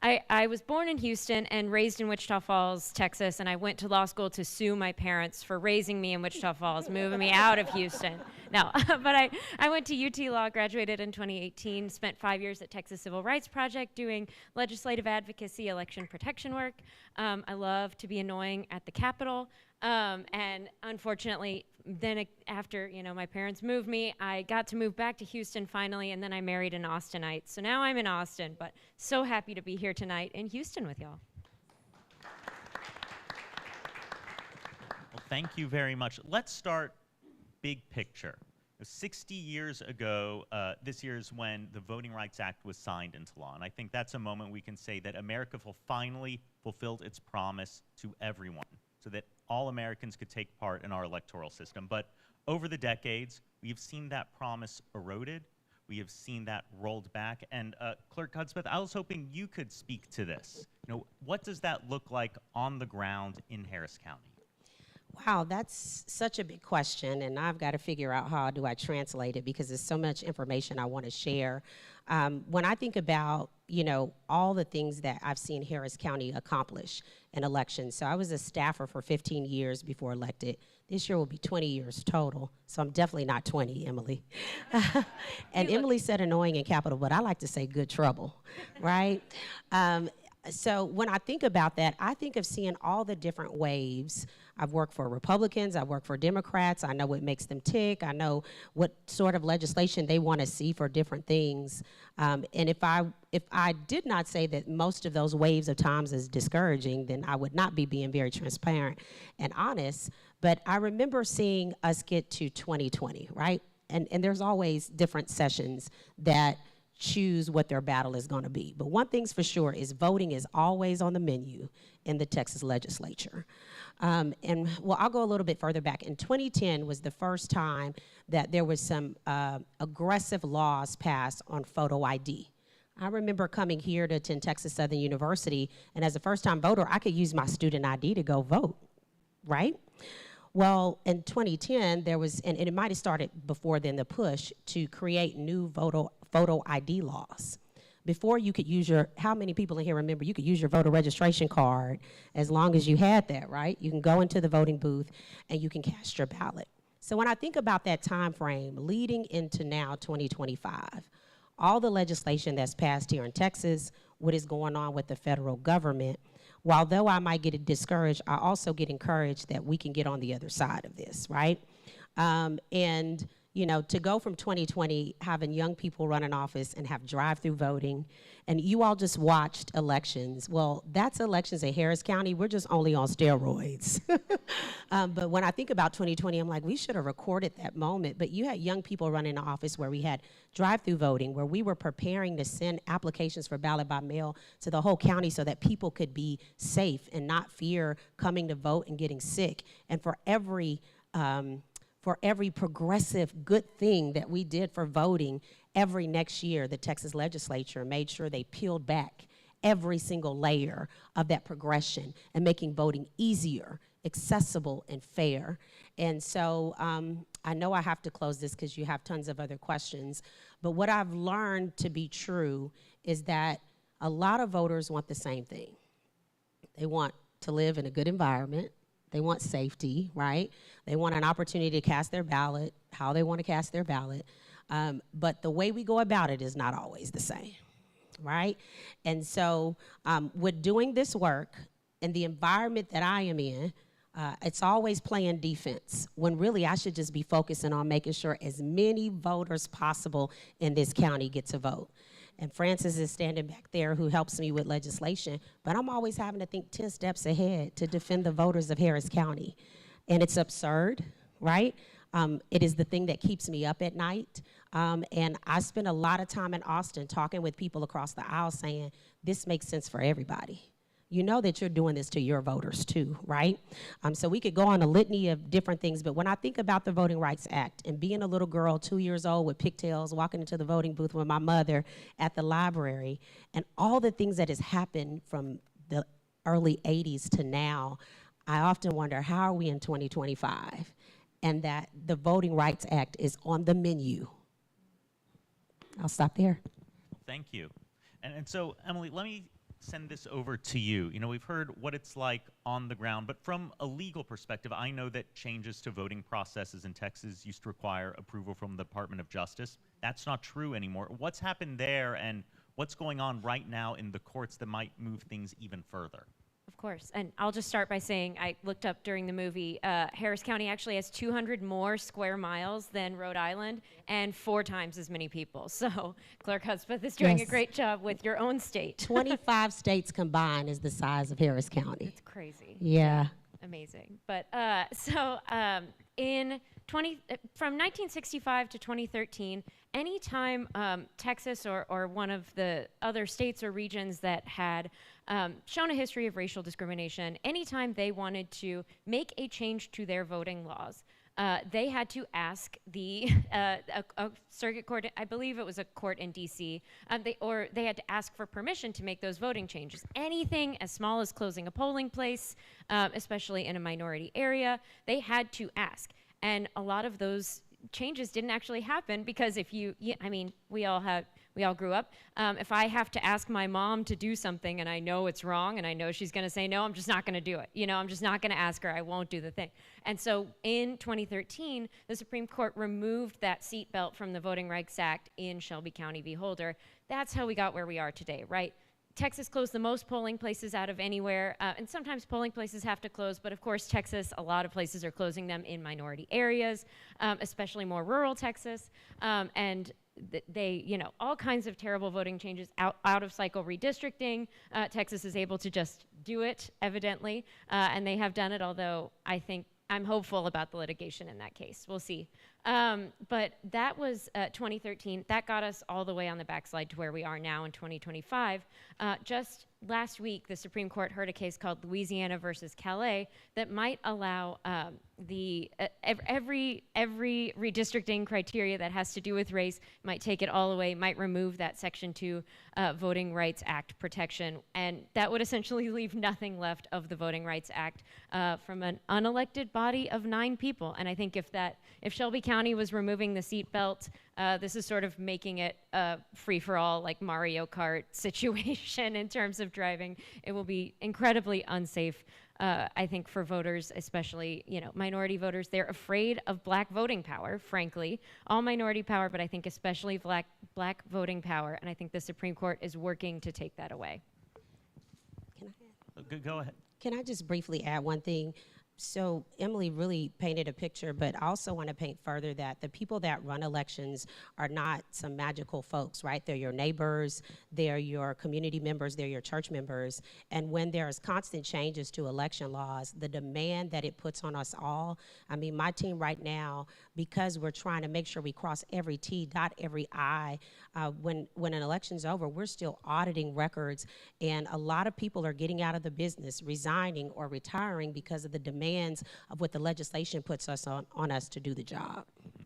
I was born in Houston and raised in Wichita Falls, Texas, and I went to law school to sue my parents for raising me in Wichita Falls, moving me out of Houston. No, but I went to UT Law, graduated in 2018, spent 5 years at Texas Civil Rights Project doing legislative advocacy, election protection work. I love to be annoying at the Capitol, and unfortunately, then after my parents moved me, I got to move back to Houston finally, and then I married an Austinite. So now I'm in Austin, but so happy to be here tonight in Houston with y'all. Well, thank you very much. Let's start big picture. 60 years ago, this year is when the Voting Rights Act was signed into law, and I think that's a moment we can say that America finally fulfilled its promise to everyone, so that all Americans could take part in our electoral system. But over the decades, we have seen that promise eroded. We have seen that rolled back. And Clerk Hudspeth, I was hoping you could speak to this. What does that look like on the ground in Harris County? Wow, that's such a big question, and I've got to figure out how do I translate it because there's so much information I want to share. When I think about, all the things that I've seen Harris County accomplish in elections. So I was a staffer for 15 years before elected. This year will be 20 years total, so I'm definitely not 20, Emily. And Emily said annoying in capital, but I like to say good trouble, right? So when I think about that, I think of seeing all the different waves. I've worked for Republicans, I've worked for Democrats, I know what makes them tick, I know what sort of legislation they want to see for different things. And if I did not say that most of those waves of times is discouraging, then I would not be being very transparent and honest. But I remember seeing us get to 2020, right? And there's always different sessions that choose what their battle is going to be. But one thing's for sure is voting is always on the menu in the Texas legislature. And I'll go a little bit further back. In 2010 was the first time that there was some aggressive laws passed on photo ID. I remember coming here to attend Texas Southern University, and as a first-time voter, I could use my student ID to go vote, right? Well, in 2010, there was, and it might have started before then, the push to create new photo ID laws. Before you could use how many people in here remember you could use your voter registration card as long as you had that, right? You can go into the voting booth and you can cast your ballot. So when I think about that time frame leading into now 2025, all the legislation that's passed here in Texas, what is going on with the federal government, while though I might get discouraged, I also get encouraged that we can get on the other side of this, right? And to go from 2020, having young people run in office and have drive-through voting, and you all just watched elections. Well, that's elections in Harris County. We're just only on steroids. But when I think about 2020, I'm like, we should have recorded that moment. But you had young people running in office where we had drive-through voting, where we were preparing to send applications for ballot by mail to the whole county so that people could be safe and not fear coming to vote and getting sick. And for every progressive good thing that we did for voting, every next year the Texas legislature made sure they peeled back every single layer of that progression and making voting easier, accessible, and fair. And so I know I have to close this because you have tons of other questions, but what I've learned to be true is that a lot of voters want the same thing. They want to live in a good environment. They want safety, right? They want an opportunity to cast their ballot, how they want to cast their ballot. But the way we go about it is not always the same, right? And so with doing this work in the environment that I am in, it's always playing defense, when really I should just be focusing on making sure as many voters possible in this county get to vote. And Francis is standing back there who helps me with legislation, but I'm always having to think 10 steps ahead to defend the voters of Harris County. And it's absurd, right? It is the thing that keeps me up at night. And I spend a lot of time in Austin talking with people across the aisle saying, this makes sense for everybody. You know that you're doing this to your voters too, right? So we could go on a litany of different things, but when I think about the Voting Rights Act and being a little girl, 2 years old with pigtails, walking into the voting booth with my mother at the library, and all the things that has happened from the early 80s to now, I often wonder, how are we in 2025? And that the Voting Rights Act is on the menu. I'll stop there. Thank you. And so, Emily, let me send this over to you. You know, we've heard what it's like on the ground, but from a legal perspective, I know that changes to voting processes in Texas used to require approval from the Department of Justice. That's not true anymore. What's happened there, and what's going on right now in the courts that might move things even further? Of course, and I'll just start by saying I looked up during the movie, Harris County actually has 200 more square miles than Rhode Island and 4 times as many people. So Clerk Hudspeth is doing a Yes. great job with your own state. 25 states combined is the size of Harris County. It's crazy. Yeah. Amazing. But in from 1965 to 2013, anytime Texas or one of the other states or regions that had shown a history of racial discrimination, anytime they wanted to make a change to their voting laws, they had to ask the a circuit court, I believe it was a court in D.C., they had to ask for permission to make those voting changes. Anything as small as closing a polling place, especially in a minority area, they had to ask. And a lot of those changes didn't actually happen because I mean, we all grew up. If I have to ask my mom to do something and I know it's wrong and I know she's going to say no, I'm just not going to do it. You know, I'm just not going to ask her. I won't do the thing. And so in 2013, the Supreme Court removed that seatbelt from the Voting Rights Act in Shelby County v. Holder. That's how we got where we are today, right? Texas closed the most polling places out of anywhere, and sometimes polling places have to close, but of course Texas, a lot of places are closing them in minority areas, especially more rural Texas, and they, you know, all kinds of terrible voting changes, out of cycle redistricting. Texas is able to just do it, evidently, and they have done it, although I'm hopeful about the litigation in that case. We'll see. But that was 2013. That got us all the way on the backslide to where we are now in 2025. Just last week, the Supreme Court heard a case called Louisiana versus Calais that might allow every redistricting criteria that has to do with race, might take it all away, might remove that Section 2 Voting Rights Act protection, and that would essentially leave nothing left of the Voting Rights Act from an unelected body of 9 people. And I think if Shelby County was removing the seatbelt, this is sort of making it a free-for-all, like Mario Kart situation in terms of driving. It will be incredibly unsafe, I think, for voters, especially, you know, minority voters. They're afraid of black voting power, frankly. All minority power, but I think especially black voting power. And I think the Supreme Court is working to take that away. Can I Go ahead. Can I just briefly add one thing? So Emily really painted a picture, but I also want to paint further that the people that run elections are not some magical folks, right? They're your neighbors, they're your community members, they're your church members. And when there's constant changes to election laws, the demand that it puts on us all, I mean, my team right now, because we're trying to make sure we cross every T, dot every I, when an election's over, we're still auditing records, and a lot of people are getting out of the business, resigning or retiring because of the demands of what the legislation puts us on us to do the job.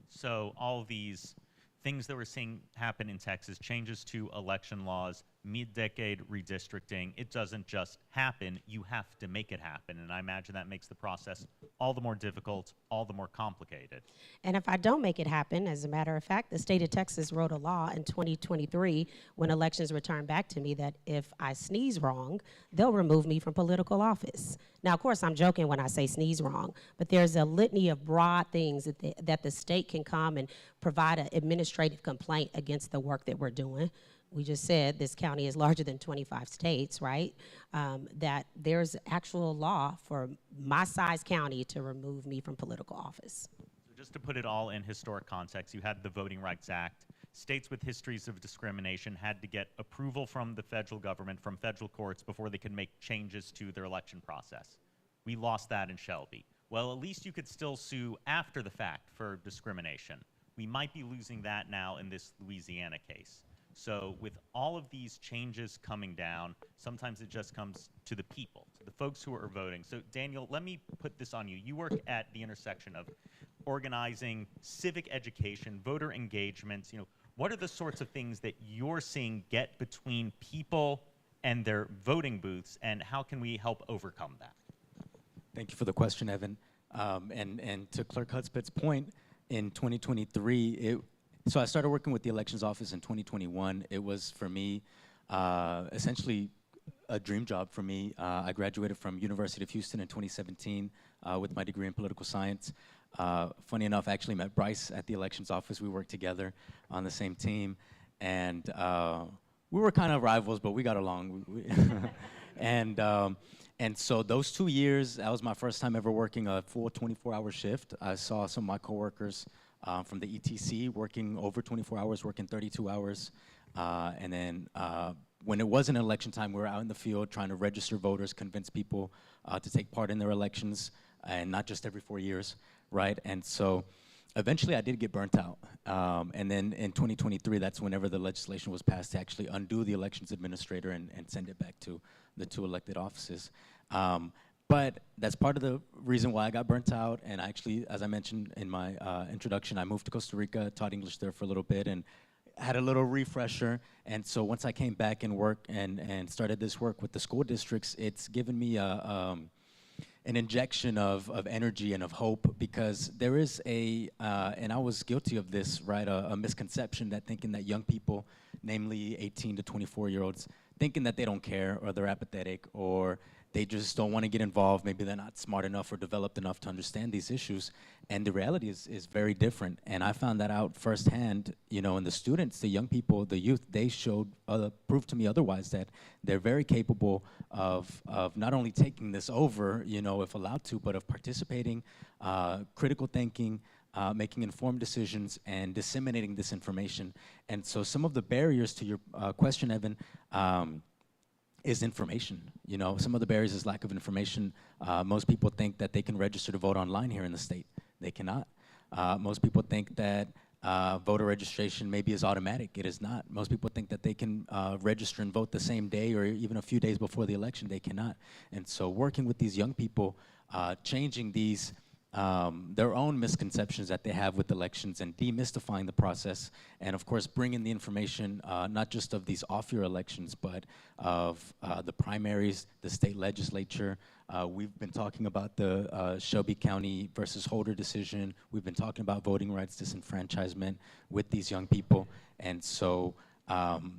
So all these things that we're seeing happen in Texas, changes to election laws, mid-decade redistricting, it doesn't just happen, you have to make it happen. And I imagine that makes the process all the more difficult, all the more complicated. And if I don't make it happen, as a matter of fact, the state of Texas wrote a law in 2023 when elections returned back to me that if I sneeze wrong, they'll remove me from political office. Now, of course, I'm joking when I say sneeze wrong, but there's a litany of broad things that the state can come and provide an administrative complaint against the work that we're doing. We just said this county is larger than 25 states, right? That there's actual law for my size county to remove me from political office. So just to put it all in historic context, you had the Voting Rights Act. States with histories of discrimination had to get approval from the federal government, from federal courts, before they could make changes to their election process. We lost that in Shelby. Well, at least you could still sue after the fact for discrimination. We might be losing that now in this Louisiana case. So with all of these changes coming down, sometimes it just comes to the people, to the folks who are voting. So Daniel, let me put this on you. You work at the intersection of organizing, civic education, voter engagements. You know, what are the sorts of things that you're seeing get between people and their voting booths, and how can we help overcome that? Thank you for the question, Evan. And to Clerk Hudspeth's point, in 2023, so I started working with the elections office in 2021. It was, for me, essentially a dream job for me. I graduated from University of Houston in 2017 with my degree in political science. Funny enough, I actually met Bryce at the elections office. We worked together on the same team. And we were kind of rivals, but we got along. And so those 2 years, that was my first time ever working a full 24-hour shift. I saw some of my coworkers from the ETC working over 24 hours, working 32 hours. And then when it wasn't election time, we were out in the field trying to register voters, convince people to take part in their elections, and not just every 4 years, right? And so eventually I did get burnt out. And then in 2023, that's whenever the legislation was passed to actually undo the elections administrator and send it back to the 2 elected offices. But that's part of the reason why I got burnt out. And actually, as I mentioned in my introduction, I moved to Costa Rica, taught English there for a little bit, and had a little refresher. And so once I came back and worked and started this work with the school districts, it's given me an injection of energy and of hope, because there is and I was guilty of this, right, a misconception that thinking that young people, namely 18 to 24-year-olds, thinking that they don't care or they're apathetic or they just don't want to get involved. Maybe they're not smart enough or developed enough to understand these issues. And the reality is very different. And I found that out firsthand, and the students, the young people, the youth, they proved to me otherwise, that they're very capable of not only taking this over, if allowed to, but of participating, critical thinking, making informed decisions, and disseminating this information. And so some of the barriers to your question, Evan, is information. Some of the barriers is lack of information. Most people think that they can register to vote online here in the state. They cannot. Most people think that voter registration maybe is automatic. It is not. Most people think that they can register and vote the same day or even a few days before the election. They cannot. And so working with these young people, changing these their own misconceptions that they have with elections and demystifying the process, and of course bringing the information not just of these off-year elections, but of the primaries, the state legislature. We've been talking about the Shelby County versus Holder decision. We've been talking about voting rights disenfranchisement with these young people. And so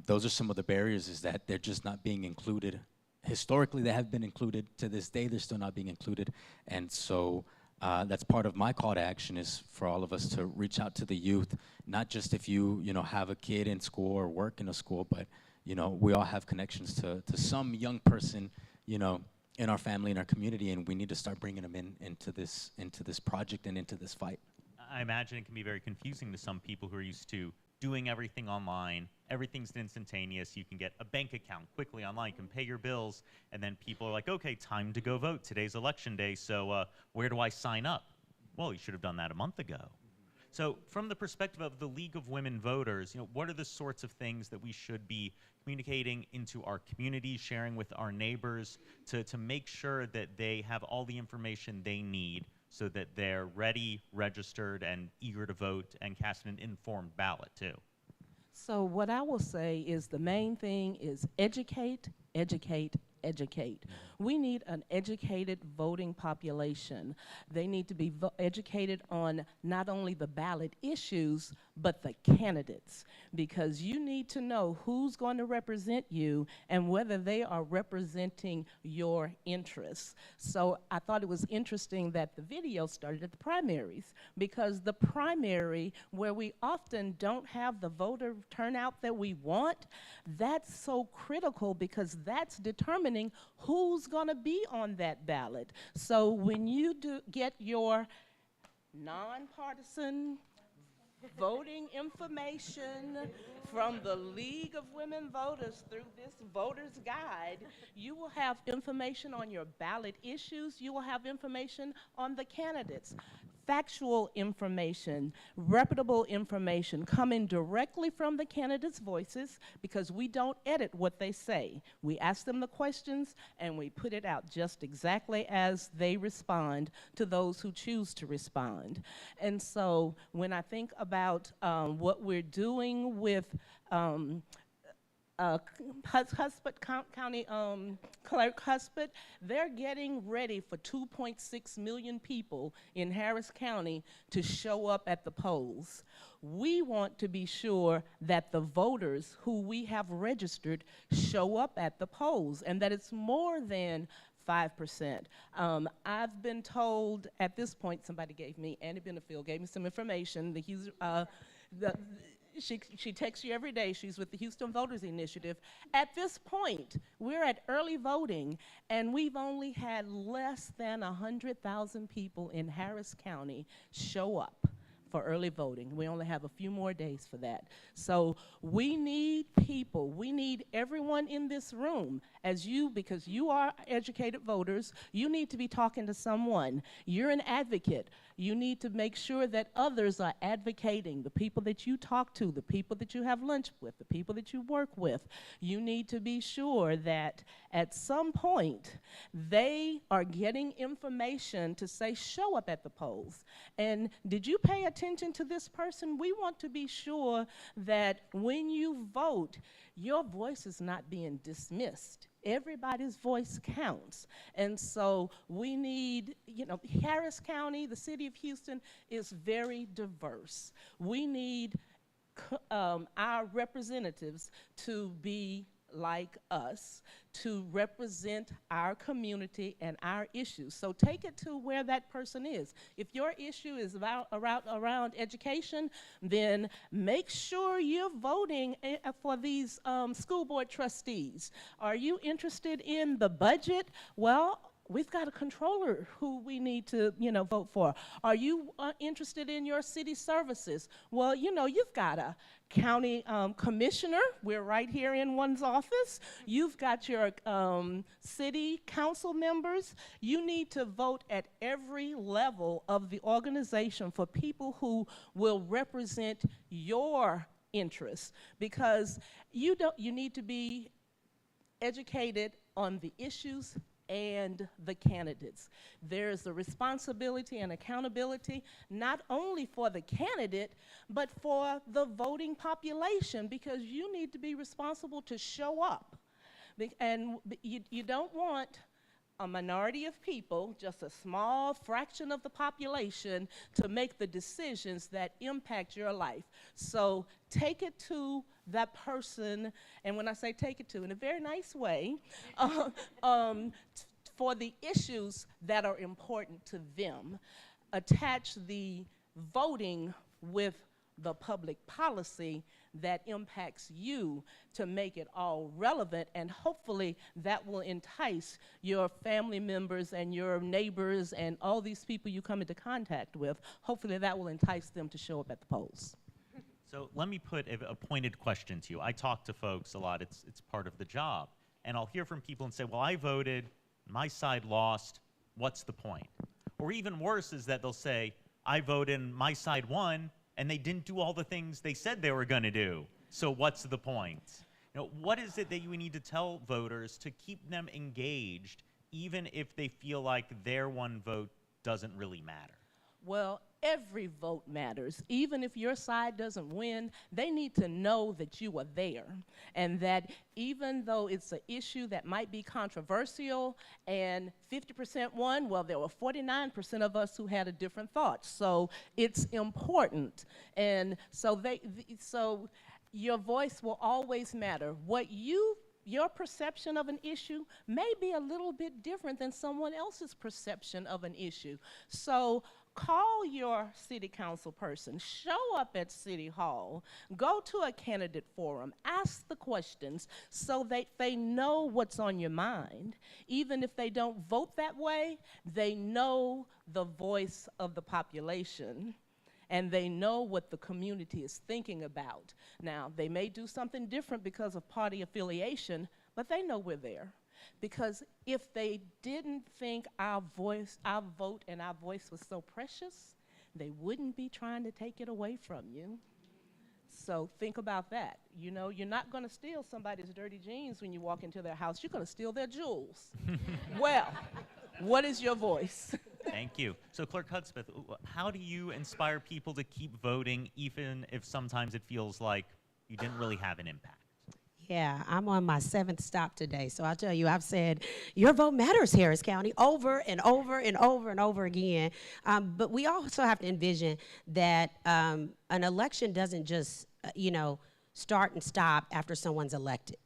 those are some of the barriers, is that they're just not being included. Historically, they have been included. To this day, they're still not being included. And so that's part of my call to action, is for all of us to reach out to the youth, not just if you have a kid in school or work in a school, but we all have connections to some young person in our family, in our community, and we need to start bringing them into this project and into this fight. I imagine it can be very confusing to some people who are used to doing everything online. Everything's instantaneous. You can get a bank account quickly online. You can pay your bills. And then people are like, okay, time to go vote. Today's election day, so where do I sign up? Well, you should have done that a month ago. So from the perspective of the League of Women Voters, what are the sorts of things that we should be communicating into our communities, sharing with our neighbors to make sure that they have all the information they need so that they're ready, registered, and eager to vote and cast an informed ballot too? So what I will say is the main thing is educate, educate, educate. We need an educated voting population. They need to be educated on not only the ballot issues, but the candidates, because you need to know who's going to represent you and whether they are representing your interests. So I thought it was interesting that the video started at the primaries, because the primary, where we often don't have the voter turnout that we want, that's so critical, because that's determining who's going to be on that ballot. So when you get your nonpartisan voting information from the League of Women Voters through this voter's guide, you will have information on your ballot issues. You will have information on the candidates. Factual information, reputable information coming directly from the candidates' voices, because we don't edit what they say. We ask them the questions and we put it out just exactly as they respond to those who choose to respond. And so when I think about what we're doing with County Clerk Husband, they're getting ready for 2.6 million people in Harris County to show up at the polls. We want to be sure that the voters who we have registered show up at the polls and that it's more than 5%. I've been told at this point, somebody gave me, Annie Benefield gave me some information, she texts you every day. She's with the Houston Voters Initiative. At this point, we're at early voting, and we've only had less than 100,000 people in Harris County show up for early voting. We only have a few more days for that. So we need people, we need everyone in this room, because you are educated voters, you need to be talking to someone. You're an advocate. You need to make sure that others are advocating, the people that you talk to, the people that you have lunch with, the people that you work with. You need to be sure that at some point they are getting information to say, show up at the polls. And did you pay attention to this person? We want to be sure that when you vote, your voice is not being dismissed. Everybody's voice counts. And so we need, Harris County, the city of Houston, is very diverse. We need our representatives to be like us, to represent our community and our issues. So take it to where that person is. If your issue is around education, then make sure you're voting for these school board trustees. Are you interested in the budget? Well, we've got a controller who we need to, vote for. Are you interested in your city services? Well, you've got a county commissioner. We're right here in one's office. You've got your city council members. You need to vote at every level of the organization for people who will represent your interests, because you need to be educated on the issues and the candidates. There's a responsibility and accountability not only for the candidate, but for the voting population, because you need to be responsible to show up. And you don't want a minority of people, just a small fraction of the population, to make the decisions that impact your life. So take it to that person, and when I say take it to, in a very nice way, for the issues that are important to them. Attach the voting with the public policy that impacts you to make it all relevant, and hopefully that will entice your family members and your neighbors and all these people you come into contact with. Hopefully that will entice them to show up at the polls. So let me put a pointed question to you. I talk to folks a lot. It's part of the job. And I'll hear from people and say, well, I voted, my side lost, what's the point? Or even worse is that they'll say, I voted and my side won, and they didn't do all the things they said they were going to do. So what's the point? What is it that we need to tell voters to keep them engaged, even if they feel like their one vote doesn't really matter? Well, every vote matters. Even if your side doesn't win, they need to know that you are there, and that even though it's an issue that might be controversial and 50% won, well, there were 49% of us who had a different thought. So it's important. And so so your voice will always matter. Your perception of an issue may be a little bit different than someone else's perception of an issue. So call your city council person, show up at City Hall, go to a candidate forum, ask the questions so that they know what's on your mind. Even if they don't vote that way, they know the voice of the population, and they know what the community is thinking about. Now, they may do something different because of party affiliation, but they know we're there. Because if they didn't think our vote and our voice was so precious, they wouldn't be trying to take it away from you. So think about that. You're not going to steal somebody's dirty jeans when you walk into their house. You're going to steal their jewels. Well, what is your voice? Thank you. So Clerk Hudspeth, how do you inspire people to keep voting even if sometimes it feels like you didn't really have an impact? Yeah, I'm on my 7th stop today. So I'll tell you, I've said, your vote matters, Harris County, over and over and over and over again. But we also have to envision that an election doesn't just, start and stop after someone's elected.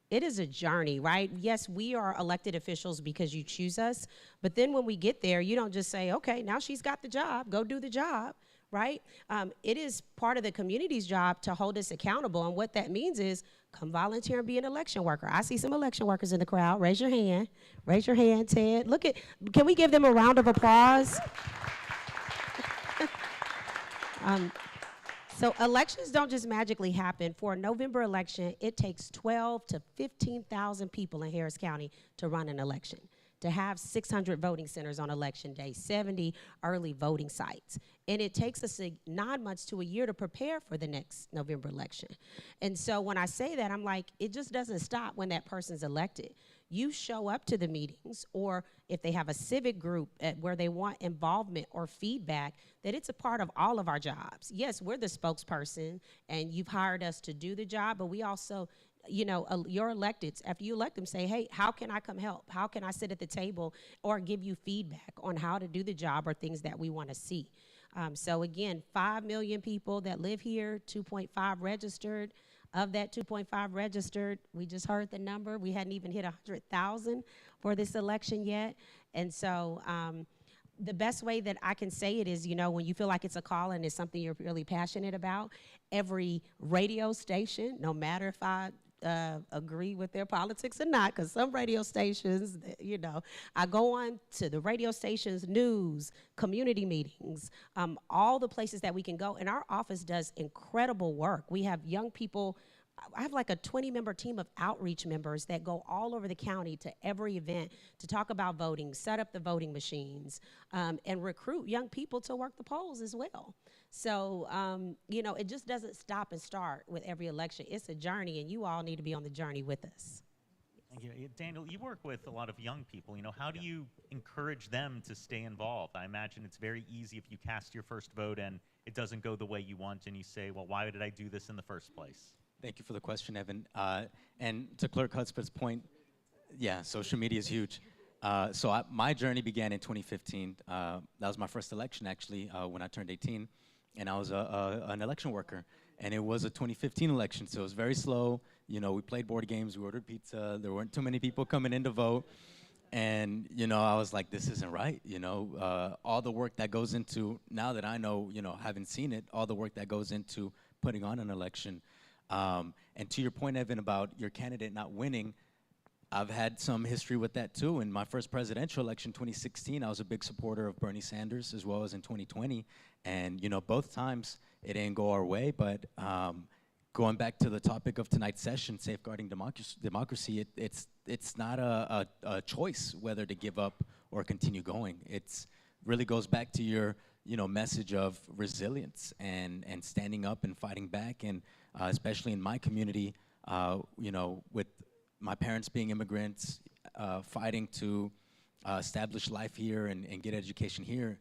It is a journey, right? Yes, we are elected officials because you choose us. But then when we get there, you don't just say, okay, now she's got the job, go do the job. Right? It is part of the community's job to hold us accountable. And what that means is come volunteer and be an election worker. I see some election workers in the crowd. Raise your hand. Raise your hand, Ted. Can we give them a round of applause? So elections don't just magically happen. For a November election, it takes 12 to 15,000 people in Harris County to run an election, to have 600 voting centers on election day, 70 early voting sites. And it takes us 9 months to a year to prepare for the next November election. And so when I say that, I'm like, it just doesn't stop when that person's elected. You show up to the meetings, or if they have a civic group where they want involvement or feedback, that it's a part of all of our jobs. Yes, we're the spokesperson, and you've hired us to do the job, but we also, your electeds, after you elect them, say, hey, how can I come help? How can I sit at the table or give you feedback on how to do the job or things that we want to see? So again, 5 million people that live here, 2.5 registered. Of that 2.5 registered, we just heard the number. We hadn't even hit 100,000 for this election yet. And so the best way that I can say it is, when you feel like it's a call and it's something you're really passionate about, every radio station, no matter if I agree with their politics or not, because some radio stations, I go on to the radio stations, news, community meetings, all the places that we can go. And our office does incredible work. We have young people. I have like a 20-member team of outreach members that go all over the county to every event to talk about voting, set up the voting machines, and recruit young people to work the polls as well. So, it just doesn't stop and start with every election. It's a journey, and you all need to be on the journey with us. Thank you. Daniel, you work with a lot of young people. How do you encourage them to stay involved? I imagine it's very easy if you cast your first vote and it doesn't go the way you want, and you say, well, why did I do this in the first place? Thank you for the question, Evan. And to Clerk Hudspeth's point, yeah, social media is huge. My journey began in 2015. That was my first election, actually, when I turned 18. And I was an election worker. And it was a 2015 election, so it was very slow. We played board games, we ordered pizza. There weren't too many people coming in to vote. And, I was like, this isn't right. All the work that goes into, now that I know, having seen it, all the work that goes into putting on an election. And to your point, Evan, about your candidate not winning, I've had some history with that too. In my first presidential election, 2016, I was a big supporter of Bernie Sanders, as well as in 2020. And, both times it didn't go our way, but going back to the topic of tonight's session, safeguarding democracy, it's not a choice whether to give up or continue going. It's really goes back to your, message of resilience and standing up and fighting back. And especially in my community, with my parents being immigrants, fighting to establish life here and get education here,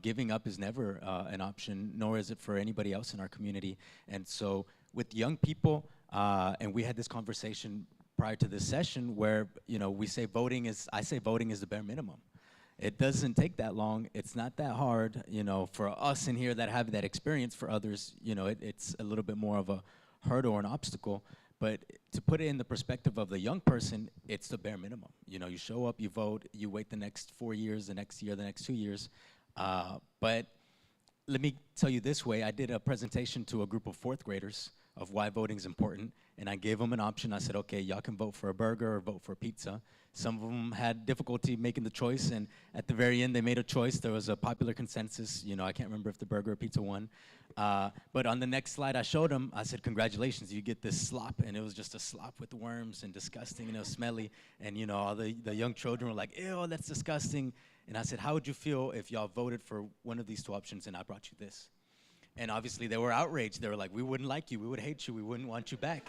giving up is never an option, nor is it for anybody else in our community. And so with young people, and we had this conversation prior to this session where, I say voting is the bare minimum. It doesn't take that long. It's not that hard, for us in here that have that experience. For others, it's a little bit more of a hurdle or an obstacle. But to put it in the perspective of the young person, it's the bare minimum. You show up, you vote, you wait the next 4 years, the next year, the next 2 years. But let me tell you this way. I did a presentation to a group of 4th graders of why voting is important, and I gave them an option. I said, okay, y'all can vote for a burger or vote for a pizza. Some of them had difficulty making the choice, and at the very end, they made a choice. There was a popular consensus. I can't remember if the burger or pizza won. But on the next slide I showed them, I said, congratulations, you get this slop. And it was just a slop with worms and disgusting, smelly. And, all the young children were like, ew, that's disgusting. And I said, how would you feel if y'all voted for one of these 2 options and I brought you this? And obviously they were outraged. They were like, we wouldn't like you, we would hate you, we wouldn't want you back.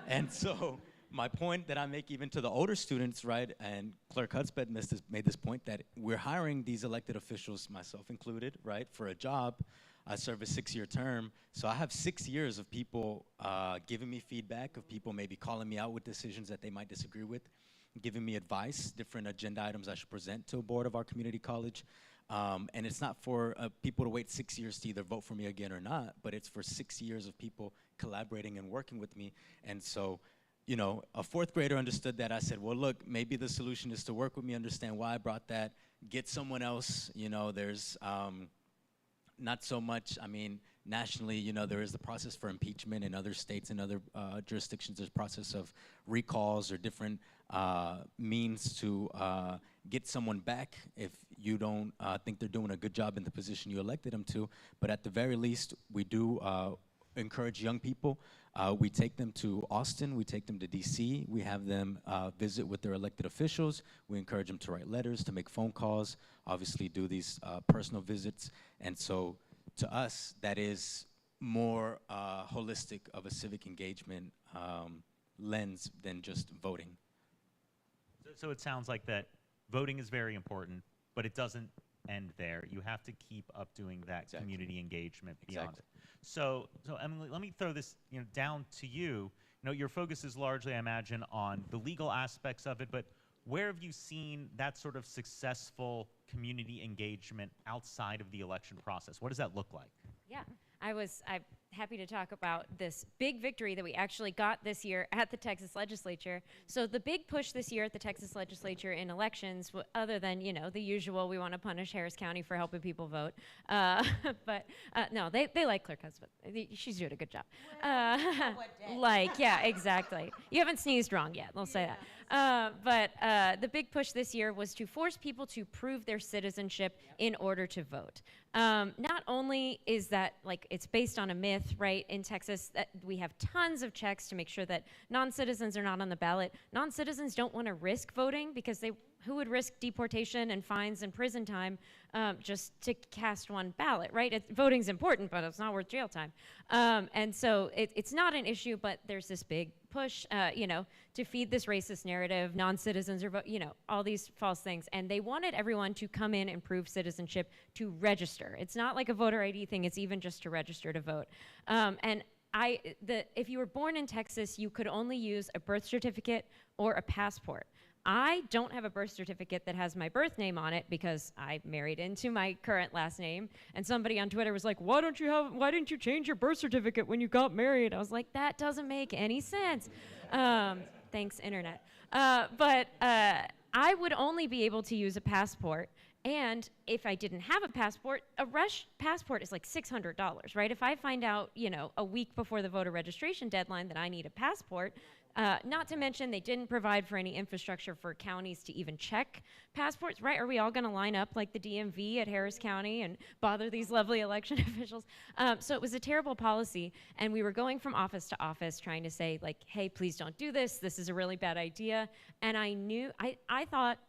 And so my point that I make even to the older students, right, and Clerk Hudspeth made this point, that we're hiring these elected officials, myself included, right, for a job, I serve a 6-year term, so I have 6 years of people giving me feedback, of people maybe calling me out with decisions that they might disagree with, giving me advice, different agenda items I should present to a board of our community college. And it's not for people to wait 6 years to either vote for me again or not, but it's for 6 years of people collaborating and working with me. And so, you know, a 4th grader understood that. I said, well, look, maybe the solution is to work with me, understand why I brought that, get someone else. You know, there's not so much, I mean, nationally, you know, there is the process for impeachment in other states and other jurisdictions. There's process of recalls or different means to get someone back if you don't think they're doing a good job in the position you elected them to. But at the very least, we do encourage young people. We take them to Austin, we take them to DC, we have them visit with their elected officials. We encourage them to write letters, to make phone calls, obviously do these personal visits. And so to us, that is more holistic of a civic engagement lens than just voting. So it sounds like that voting is very important, but it doesn't end there. You have to keep up doing that community engagement beyond it. So Emily, let me throw this down to you. Your focus is largely, I imagine, on the legal aspects of it, but where have you seen that sort of successful community engagement outside of the election process? What does that look like? Yeah, I'm happy to talk about this big victory that we actually got this year at the Texas legislature. So the big push this year at the Texas legislature in elections, other than, the usual, we want to punish Harris County for helping people vote. But no, they like Clerk Husband. She's doing a good job. Yeah, exactly. You haven't sneezed wrong yet, they'll say that. But the big push this year was to force people to prove their citizenship in order to vote. Not only is that, it's based on a myth, right, in Texas, that we have tons of checks to make sure that non-citizens are not on the ballot. Non-citizens don't want to risk voting because who would risk deportation and fines and prison time just to cast one ballot, right? Voting's important, but it's not worth jail time. And so it's not an issue, but there's this big push, to feed this racist narrative, non-citizens are, all these false things. And they wanted everyone to come in and prove citizenship to register. It's not like a voter ID thing, it's even just to register to vote. And if you were born in Texas, you could only use a birth certificate or a passport. I don't have a birth certificate that has my birth name on it because I married into my current last name. And somebody on Twitter was like, why didn't you change your birth certificate when you got married? I was like, that doesn't make any sense. Thanks, internet. But I would only be able to use a passport. And if I didn't have a passport, a rush passport is like $600, right? If I find out, a week before the voter registration deadline that I need a passport, not to mention they didn't provide for any infrastructure for counties to even check passports, right? Are we all going to line up like the DMV at Harris County and bother these lovely election officials? So it was a terrible policy, and we were going from office to office trying to say, hey, please don't do this. This is a really bad idea. And I thought,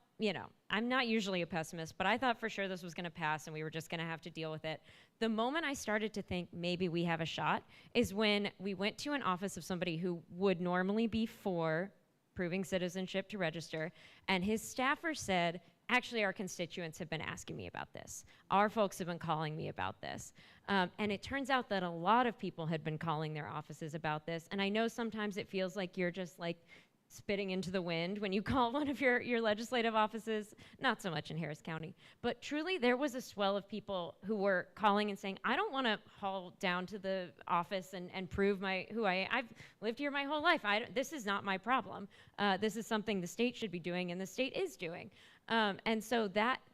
I'm not usually a pessimist, but I thought for sure this was going to pass and we were just going to have to deal with it. The moment I started to think maybe we have a shot is when we went to an office of somebody who would normally be for proving citizenship to register, and his staffer said, actually, our constituents have been asking me about this. Our folks have been calling me about this. And it turns out that a lot of people had been calling their offices about this. And I know sometimes it feels like you're just spitting into the wind when you call one of your legislative offices, not so much in Harris County. But truly, there was a swell of people who were calling and saying, I don't want to haul down to the office and prove who I am. I've lived here my whole life. This is not my problem. This is something the state should be doing, and the state is doing. And so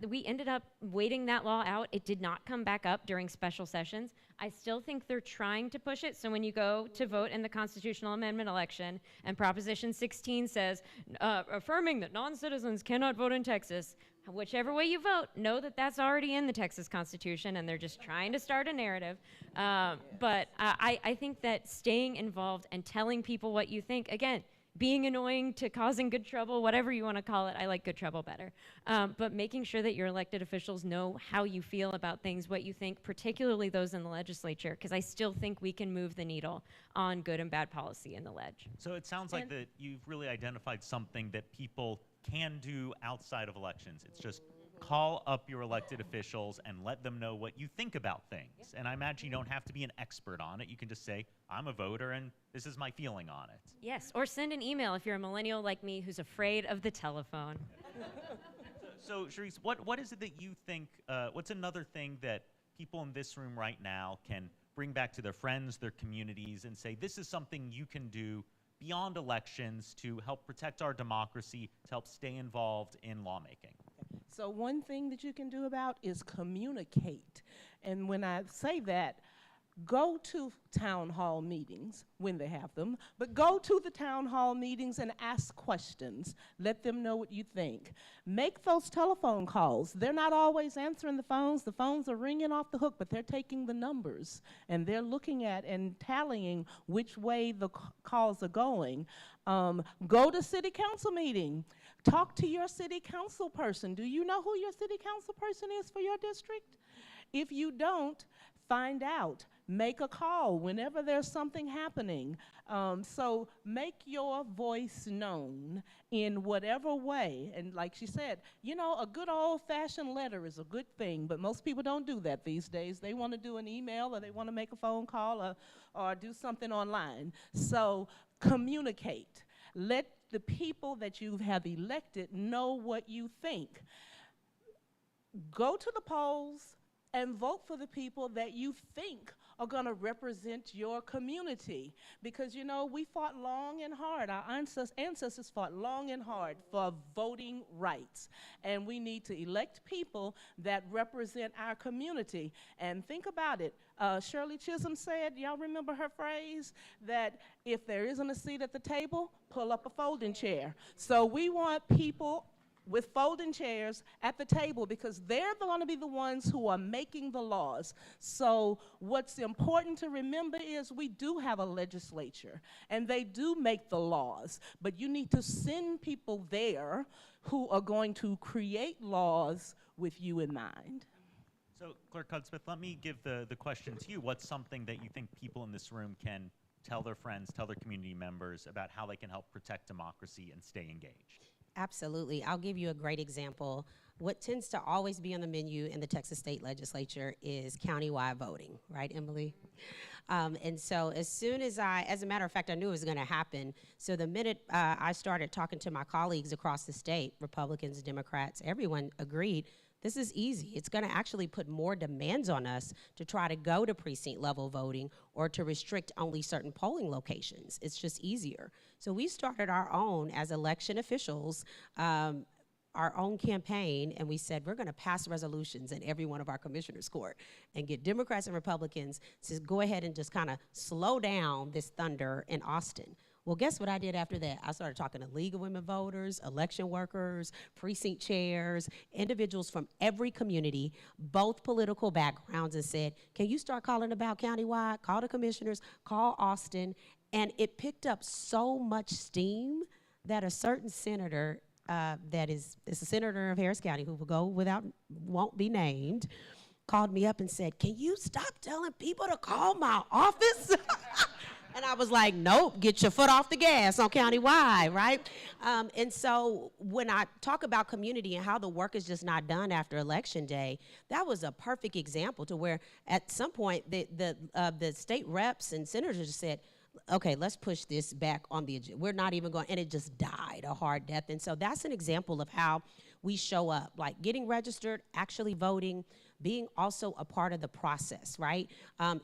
we ended up waiting that law out. It did not come back up during special sessions. I still think they're trying to push it. So when you go to vote in the constitutional amendment election and Proposition 16 says, affirming that non-citizens cannot vote in Texas, whichever way you vote, know that that's already in the Texas Constitution, and they're just trying to start a narrative. But I think that staying involved and telling people what you think, again, being annoying to causing good trouble, whatever you want to call it. I like good trouble better. But making sure that your elected officials know how you feel about things, what you think, particularly those in the legislature, because I still think we can move the needle on good and bad policy in the ledge. So it sounds like that you've really identified something that people can do outside of elections. It's just call up your elected officials and let them know what you think about things. And I imagine you don't have to be an expert on it. You can just say, I'm a voter and this is my feeling on it. Yes, or send an email if you're a millennial like me who's afraid of the telephone. So, Sharice, what is it that you think, what's another thing that people in this room right now can bring back to their friends, their communities, and say, this is something you can do beyond elections to help protect our democracy, to help stay involved in lawmaking? So one thing that you can do about is communicate. And when I say that, go to town hall meetings when they have them, but go to the town hall meetings and ask questions. Let them know what you think. Make those telephone calls. They're not always answering the phones. The phones are ringing off the hook, but they're taking the numbers and they're looking at and tallying which way the calls are going. Go to city council meeting. Talk to your city council person. Do you know who your city council person is for your district? If you don't, find out. Make a call whenever there's something happening. So make your voice known in whatever way. And like she said, you know, a good old-fashioned letter is a good thing, but most people don't do that these days. They want to do an email or they want to make a phone call or do something online. So communicate. Let the people that you have elected know what you think. Go to the polls and vote for the people that you think are going to represent your community. Because, you know, we fought long and hard. Our ancestors fought long and hard for voting rights. And we need to elect people that represent our community. And think about it. Shirley Chisholm said, y'all remember her phrase, that if there isn't a seat at the table, pull up a folding chair. So we want people with folding chairs at the table because they're going to be the ones who are making the laws. So what's important to remember is we do have a legislature and they do make the laws, but you need to send people there who are going to create laws with you in mind. So, Clerk Hudspeth, let me give the question to you. What's something that you think people in this room can tell their friends, tell their community members about how they can help protect democracy and stay engaged? Absolutely. I'll give you a great example. What tends to always be on the menu in the Texas State Legislature is countywide voting, right, Emily? And so as soon as as a matter of fact, I knew it was going to happen. So the minute I started talking to my colleagues across the state, Republicans, Democrats, everyone agreed, this is easy. It's going to actually put more demands on us to try to go to precinct level voting or to restrict only certain polling locations. It's just easier. So we started our own as election officials, our own campaign, and we said we're going to pass resolutions in every one of our commissioners' court and get Democrats and Republicans to go ahead and just kind of slow down this thunder in Austin. Well, guess what I did after that? I started talking to League of Women Voters, election workers, precinct chairs, individuals from every community, both political backgrounds, and said, can you start calling about countywide? Call the commissioners, call Austin. And it picked up so much steam that a certain senator that is a senator of Harris County who will go without, won't be named, called me up and said, can you stop telling people to call my office? And I was like, nope, get your foot off the gas on countywide, right? And so when I talk about community and how the work is just not done after Election Day, that was a perfect example to where at some point the state reps and senators said, okay, let's push this back on the agenda. We're not even going, and it just died a hard death. And so that's an example of how we show up, like getting registered, actually voting, being also a part of the process, right,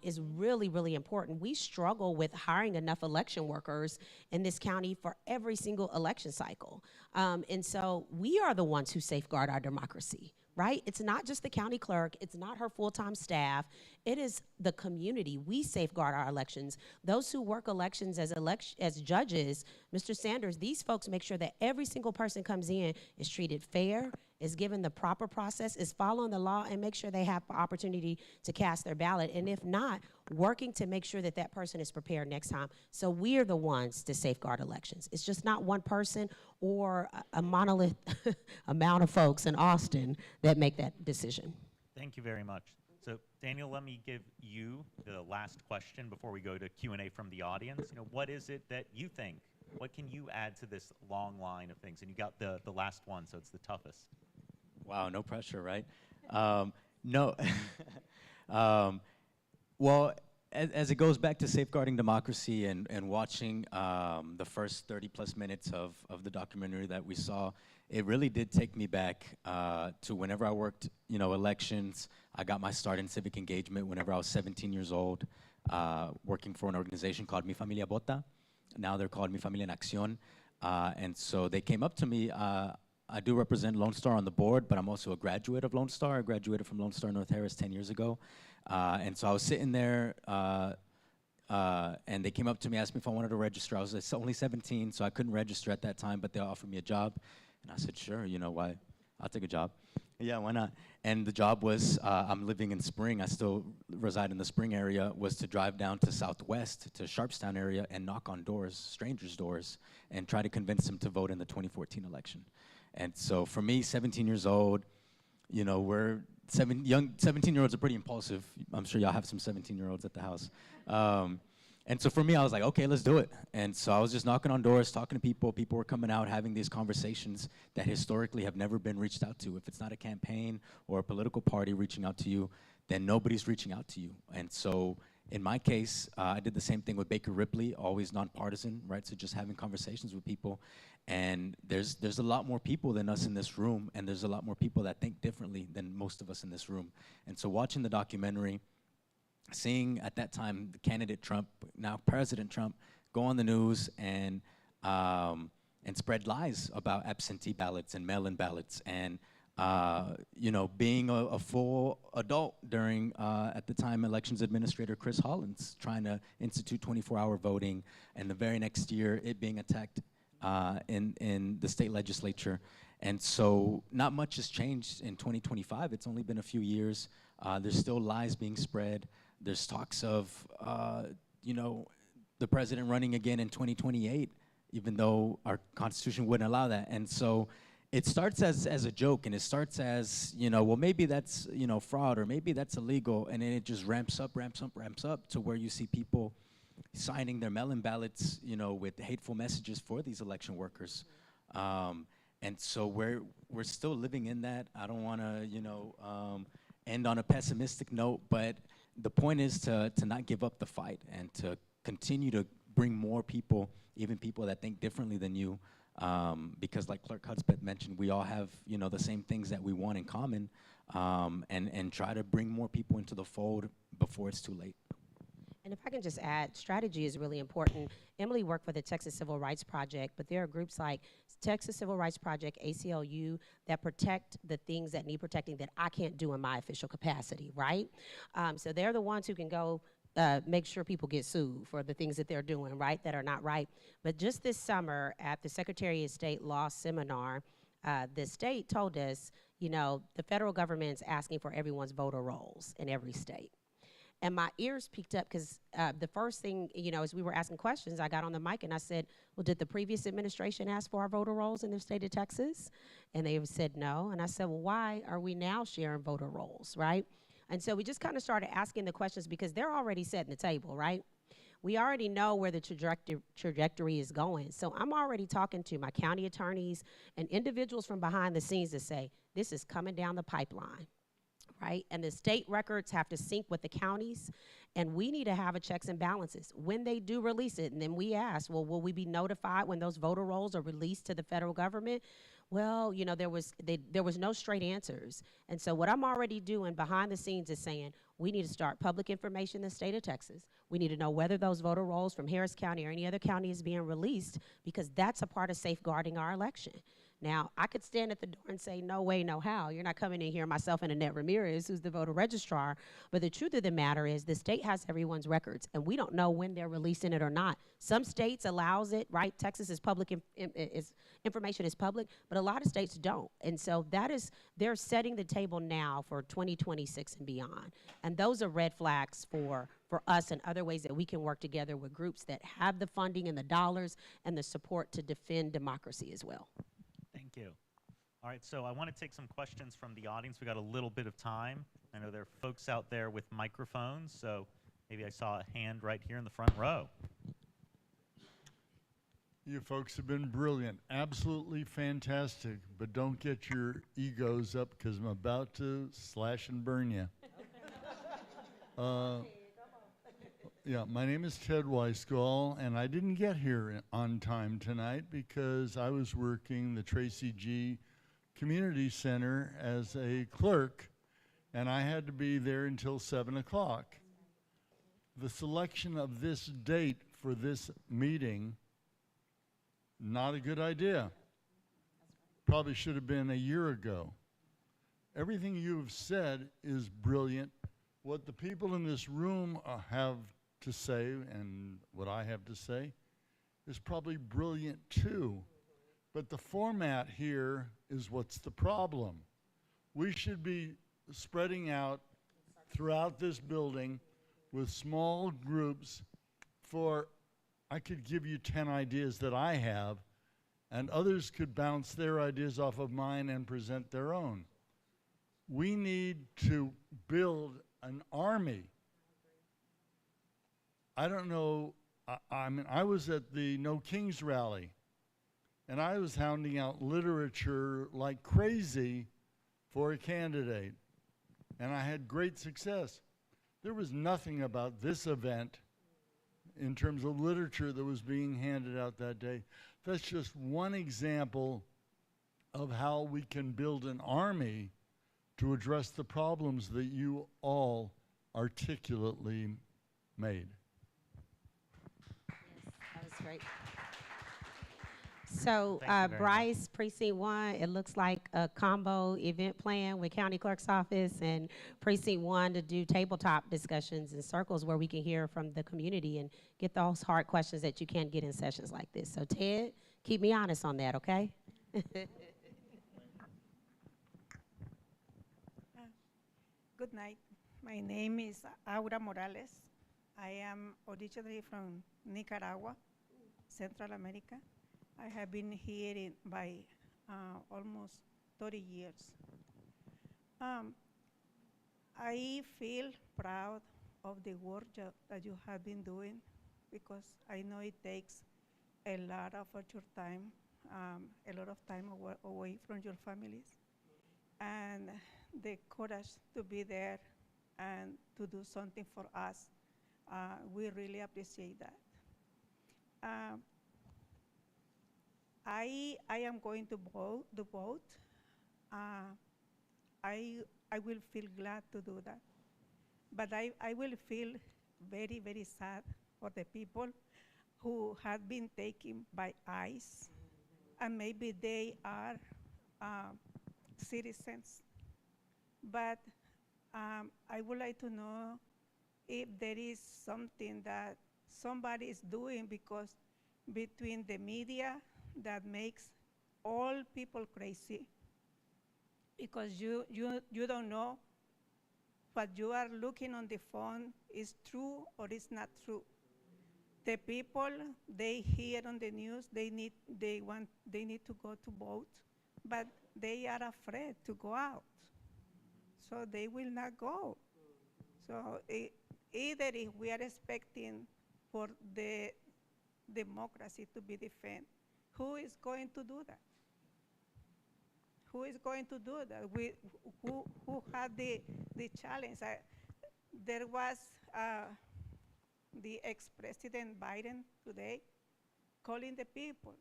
is really, really important. We struggle with hiring enough election workers in this county for every single election cycle. And so we are the ones who safeguard our democracy, right? It's not just the county clerk. It's not her full-time staff. It is the community. We safeguard our elections. Those who work elections as judges, Mr. Sanders, these folks make sure that every single person comes in is treated fair, is given the proper process, is following the law, and make sure they have the opportunity to cast their ballot. And if not, working to make sure that that person is prepared next time. So we're the ones to safeguard elections. It's just not one person or a monolith amount of folks in Austin that make that decision. Thank you very much. So Daniel, let me give you the last question before we go to Q&A from the audience. You know, what is it that you think? What can you add to this long line of things? And you got the last one, so it's the toughest. Wow, no pressure, right? No. um, well, as it goes back to safeguarding democracy and watching the first 30 plus minutes of the documentary that we saw, it really did take me back to whenever I worked, elections. I got my start in civic engagement whenever I was 17 years old, working for an organization called Mi Familia Vota. Now they're called Mi Familia en Acción. And so they came up to me. I do represent Lone Star on the board, but I'm also a graduate of Lone Star. I graduated from Lone Star North Harris 10 years ago. And so I was sitting there, and they came up to me, asked me if I wanted to register. I was only 17, so I couldn't register at that time, but they offered me a job. And I said, sure, why? I'll take a job. Yeah, why not? And the job was, I'm living in Spring. I still reside in the Spring area, was to drive down to Southwest, to Sharpstown area, and knock on doors, strangers' doors, and try to convince them to vote in the 2014 election. And so for me, 17 years old, we're 17-year-olds are pretty impulsive. I'm sure y'all have some 17-year-olds at the house. And so for me, I was like, okay, let's do it. And so I was just knocking on doors, talking to people. People were coming out, having these conversations that historically have never been reached out to. If it's not a campaign or a political party reaching out to you, then nobody's reaching out to you. And so in my case, I did the same thing with Baker Ripley, always nonpartisan, right? So just having conversations with people. And there's a lot more people than us in this room, and there's a lot more people that think differently than most of us in this room. And so watching the documentary, seeing at that time the candidate Trump, now President Trump, go on the news and spread lies about absentee ballots and mail-in ballots, and being a full adult during at the time elections administrator Chris Hollins trying to institute 24-hour voting, and the very next year it being attacked in the state legislature. And so not much has changed in 2025. It's only been a few years. There's still lies being spread. There's talks of, the president running again in 2028, even though our Constitution wouldn't allow that. And so it starts as a joke, and it starts as, well, maybe that's, fraud, or maybe that's illegal, and then it just ramps up to where you see people signing their mail-in ballots, with hateful messages for these election workers. And so we're still living in that. I don't want to, end on a pessimistic note, but the point is to not give up the fight and to continue to bring more people, even people that think differently than you, because like Clerk Hudspeth mentioned, we all have, the same things that we want in common, and try to bring more people into the fold before it's too late. And if I can just add, strategy is really important. Emily worked for the Texas Civil Rights Project, but there are groups like Texas Civil Rights Project, ACLU, that protect the things that need protecting that I can't do in my official capacity, right? So they're the ones who can go make sure people get sued for the things that they're doing, right, that are not right. But just this summer at the Secretary of State Law Seminar, the state told us, the federal government's asking for everyone's voter rolls in every state. And my ears peaked up because the first thing, as we were asking questions, I got on the mic and I said, well, did the previous administration ask for our voter rolls in the state of Texas? And they said no. And I said, well, why are we now sharing voter rolls, right? And so we just kind of started asking the questions because they're already setting the table, right? We already know where the trajectory is going. So I'm already talking to my county attorneys and individuals from behind the scenes to say, this is coming down the pipeline. Right? And the state records have to sync with the counties, and we need to have a checks and balances when they do release it. And then we ask, well, will we be notified when those voter rolls are released to the federal government? Well, there was no straight answers. And so what I'm already doing behind the scenes is saying, we need to start public information in the state of Texas. We need to know whether those voter rolls from Harris County or any other county is being released, because that's a part of safeguarding our election. Now, I could stand at the door and say, no way, no how. You're not coming in here, myself and Annette Ramirez, who's the voter registrar. But the truth of the matter is the state has everyone's records, and we don't know when they're releasing it or not. Some states allows it, right? Texas is public, information is public, but a lot of states don't. And so they're setting the table now for 2026 and beyond. And those are red flags for us and other ways that we can work together with groups that have the funding and the dollars and the support to defend democracy as well. Thank you. All right, so I want to take some questions from the audience. We got a little bit of time. I know there are folks out there with microphones, so maybe I saw a hand right here in the front row. You folks have been brilliant, absolutely fantastic, but don't get your egos up because I'm about to slash and burn you. Yeah, my name is Ted Weisgall, and I didn't get here on time tonight because I was working the Tracy G. Community Center as a clerk, and I had to be there until 7 o'clock. The selection of this date for this meeting, not a good idea. Probably should have been a year ago. Everything you have said is brilliant. What the people in this room have to say and what I have to say is probably brilliant too. But the format here is what's the problem. We should be spreading out throughout this building with small groups for, I could give you 10 ideas that I have, and others could bounce their ideas off of mine and present their own. We need to build an army. I don't know, I mean, I was at the No Kings rally, and I was hounding out literature like crazy for a candidate, and I had great success. There was nothing about this event in terms of literature that was being handed out that day. That's just one example of how we can build an army to address the problems that you all articulately made. That was great. So, Thank you very Bryce, Precinct 1, it looks like a combo event plan with County Clerk's Office and Precinct 1 to do tabletop discussions and circles where we can hear from the community and get those hard questions that you can't get in sessions like this. So, Ted, keep me honest on that, okay? Good night. My name is Aura Morales. I am originally from Nicaragua, Central America. I have been here by almost 30 years. I feel proud of the work that you have been doing because I know it takes a lot of your time, a lot of time away from your families, and the courage to be there and to do something for us. We really appreciate that. I am going to vote. I will feel glad to do that. But I will feel very, very sad for the people who have been taken by ICE, and maybe they are citizens. But I would like to know if there is something that somebody is doing, because between the media that makes all people crazy, because you don't know what you are looking on the phone is true or is not true. The people, they hear on the news, they need to go to vote, but they are afraid to go out, so they will not go. So either if we are expecting for the democracy to be defended, who is going to do that? Who is going to do that? Who had the challenge? There was the ex-President Biden today calling the people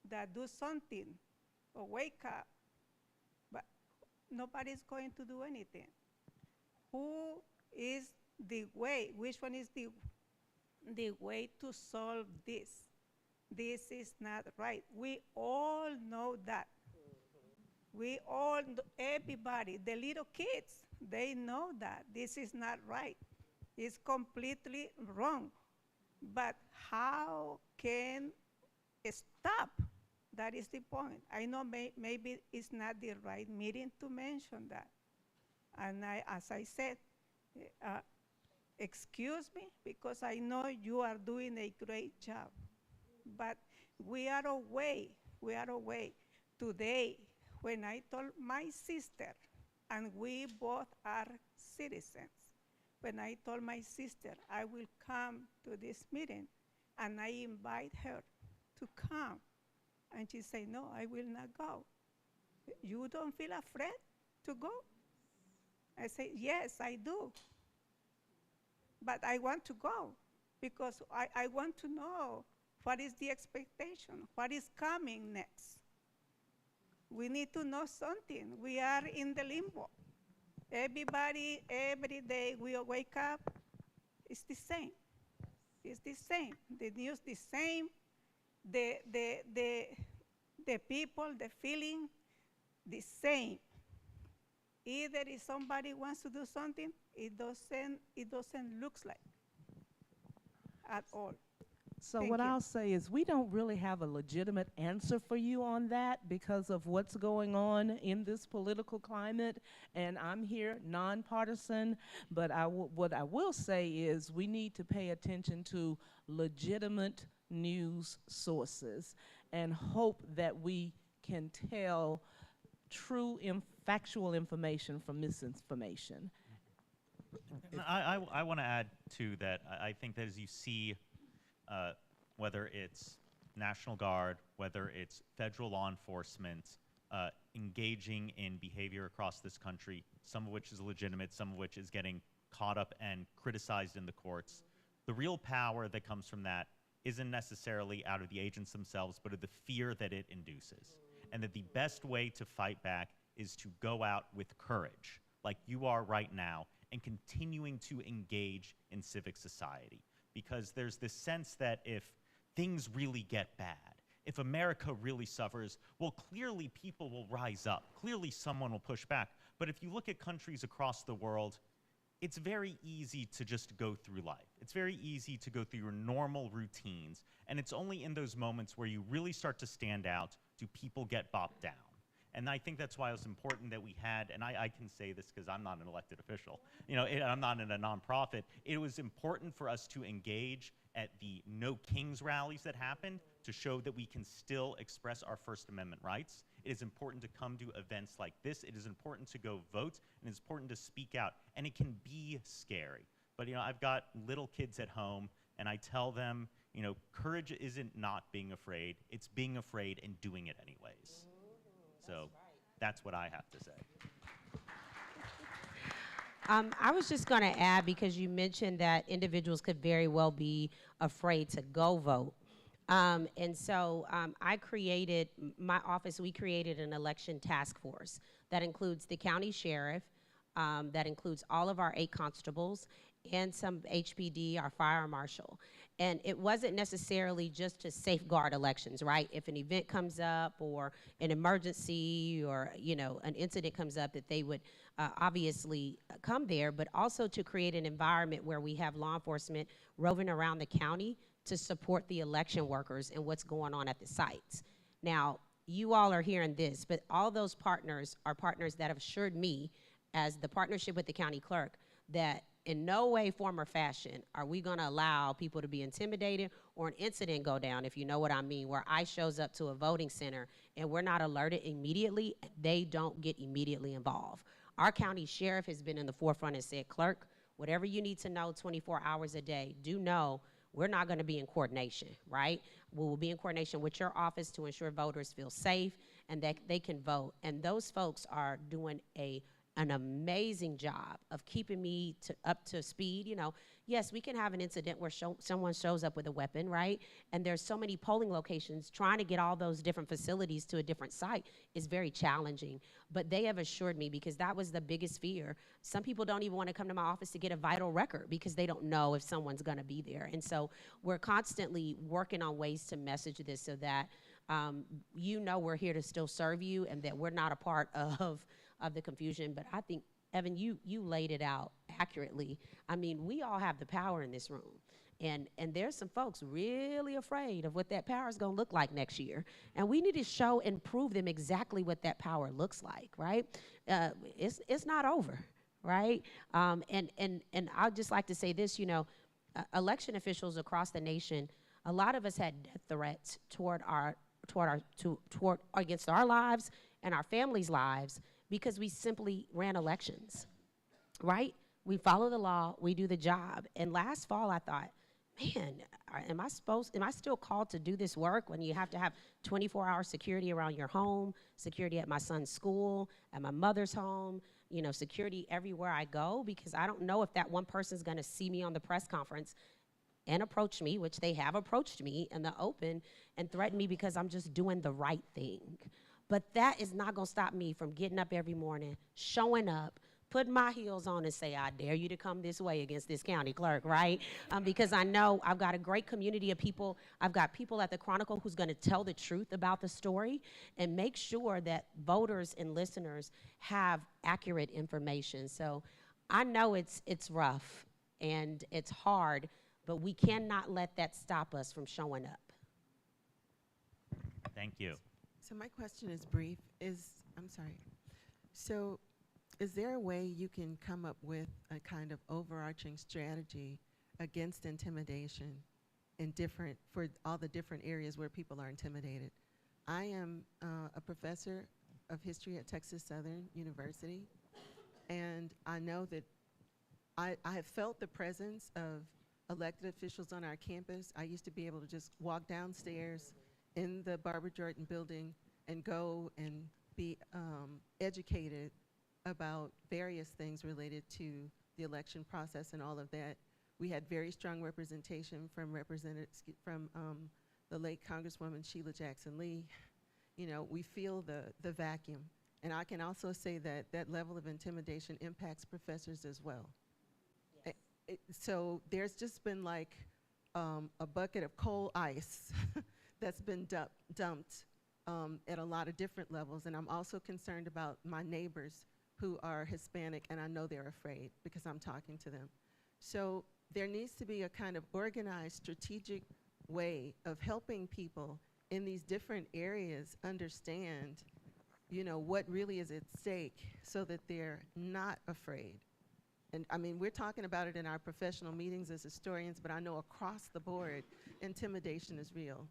that do something or wake up, but nobody's going to do anything. Who is the way? Which one is the way to solve this? This is not right. We all know that. We all, everybody, the little kids, they know that this is not right. It's completely wrong. But how can it stop? That is the point. I know maybe it's not the right meeting to mention that. And as I said, excuse me, because I know you are doing a great job. But we are away. Today, when I told my sister, and we both are citizens, when I told my sister I will come to this meeting, and I invite her to come. And she said, no, I will not go. You don't feel afraid to go? I said, yes, I do. But I want to go because I want to know what is the expectation, what is coming next. We need to know something. We are in the limbo. Everybody, every day we wake up, it's the same. It's the same. The news the same. The people, the feeling, the same. Either if somebody wants to do something, it doesn't look like at all. So Thank what you. I'll say is we don't really have a legitimate answer for you on that because of what's going on in this political climate. And I'm here nonpartisan, but what I will say is we need to pay attention to legitimate news sources and hope that we can tell true factual information from misinformation. And I want to add to that. I think that as you see, whether it's National Guard, whether it's federal law enforcement, engaging in behavior across this country, some of which is legitimate, some of which is getting caught up and criticized in the courts, the real power that comes from that isn't necessarily out of the agents themselves, but of the fear that it induces. And that the best way to fight back is to go out with courage, like you are right now, and continuing to engage in civic society. Because there's this sense that if things really get bad, if America really suffers, well, clearly people will rise up. Clearly someone will push back. But if you look at countries across the world, it's very easy to just go through life. It's very easy to go through your normal routines. And it's only in those moments where you really start to stand out do people get bopped down. And I think that's why it was important that we had, and I can say this because I'm not an elected official, you know, I'm not in a nonprofit. It was important for us to engage at the No Kings rallies that happened to show that we can still express our First Amendment rights. It is important to come to events like this. It is important to go vote, and it's important to speak out. And it can be scary. But, you know, I've got little kids at home, and I tell them, you know, courage isn't not being afraid. It's being afraid and doing it anyways. So that's what I have to say. I was just going to add, because you mentioned that individuals could very well be afraid to go vote. And so I created, my office, we created an election task force that includes the county sheriff, that includes all of our 8 constables, and some HPD, our fire marshal. And it wasn't necessarily just to safeguard elections, right? If an event comes up or an emergency or, you know, an incident comes up, that they would obviously come there, but also to create an environment where we have law enforcement roving around the county to support the election workers and what's going on at the sites. Now, you all are hearing this, but all those partners are partners that have assured me, as the partnership with the county clerk, that in no way, form, or fashion are we going to allow people to be intimidated or an incident go down, if you know what I mean, where ICE shows up to a voting center and we're not alerted immediately, they don't get immediately involved. Our county sheriff has been in the forefront and said, clerk, whatever you need to know 24 hours a day, do know we're not going to be in coordination, right? We will be in coordination with your office to ensure voters feel safe and that they can vote. And those folks are doing an amazing job of keeping me up to speed. You know, yes, we can have an incident where someone shows up with a weapon, right? And there's so many polling locations. Trying to get all those different facilities to a different site is very challenging. But they have assured me, because that was the biggest fear. Some people don't even want to come to my office to get a vital record because they don't know if someone's going to be there. And so we're constantly working on ways to message this so that you know we're here to still serve you and that we're not a part of the confusion. But I think, Evan, you laid it out accurately. I mean, we all have the power in this room. And there's some folks really afraid of what that power is going to look like next year. And we need to show and prove them exactly what that power looks like, right? It's not over, right? And I'd just like to say this, you know, election officials across the nation, a lot of us had death threats against our lives and our families' lives, because we simply ran elections, right? We follow the law, we do the job. And last fall I thought, man, am I still called to do this work when you have to have 24-hour security around your home, security at my son's school, at my mother's home, you know, security everywhere I go? Because I don't know if that one person's gonna see me on the press conference and approach me, which they have approached me in the open, and threaten me because I'm just doing the right thing. But that is not gonna stop me from getting up every morning, showing up, putting my heels on and say, I dare you to come this way against this county clerk, right? Because I know I've got a great community of people. I've got people at the Chronicle who's gonna tell the truth about the story and make sure that voters and listeners have accurate information. So I know it's rough and it's hard, but we cannot let that stop us from showing up. Thank you. So my question is brief. So is there a way you can come up with a kind of overarching strategy against intimidation for all the different areas where people are intimidated? I am a professor of history at Texas Southern University, and I know that I have felt the presence of elected officials on our campus. I used to be able to just walk downstairs in the Barbara Jordan building and go and be educated about various things related to the election process and all of that. We had very strong representation from the late Congresswoman Sheila Jackson Lee. You know, we feel the vacuum. And I can also say that that level of intimidation impacts professors as well. Yes. So there's just been like a bucket of cold ice that's been dumped at a lot of different levels. And I'm also concerned about my neighbors who are Hispanic, and I know they're afraid because I'm talking to them. So there needs to be a kind of organized, strategic way of helping people in these different areas understand, you know, what really is at stake so that they're not afraid. And I mean, we're talking about it in our professional meetings as historians, but I know across the board, intimidation is real.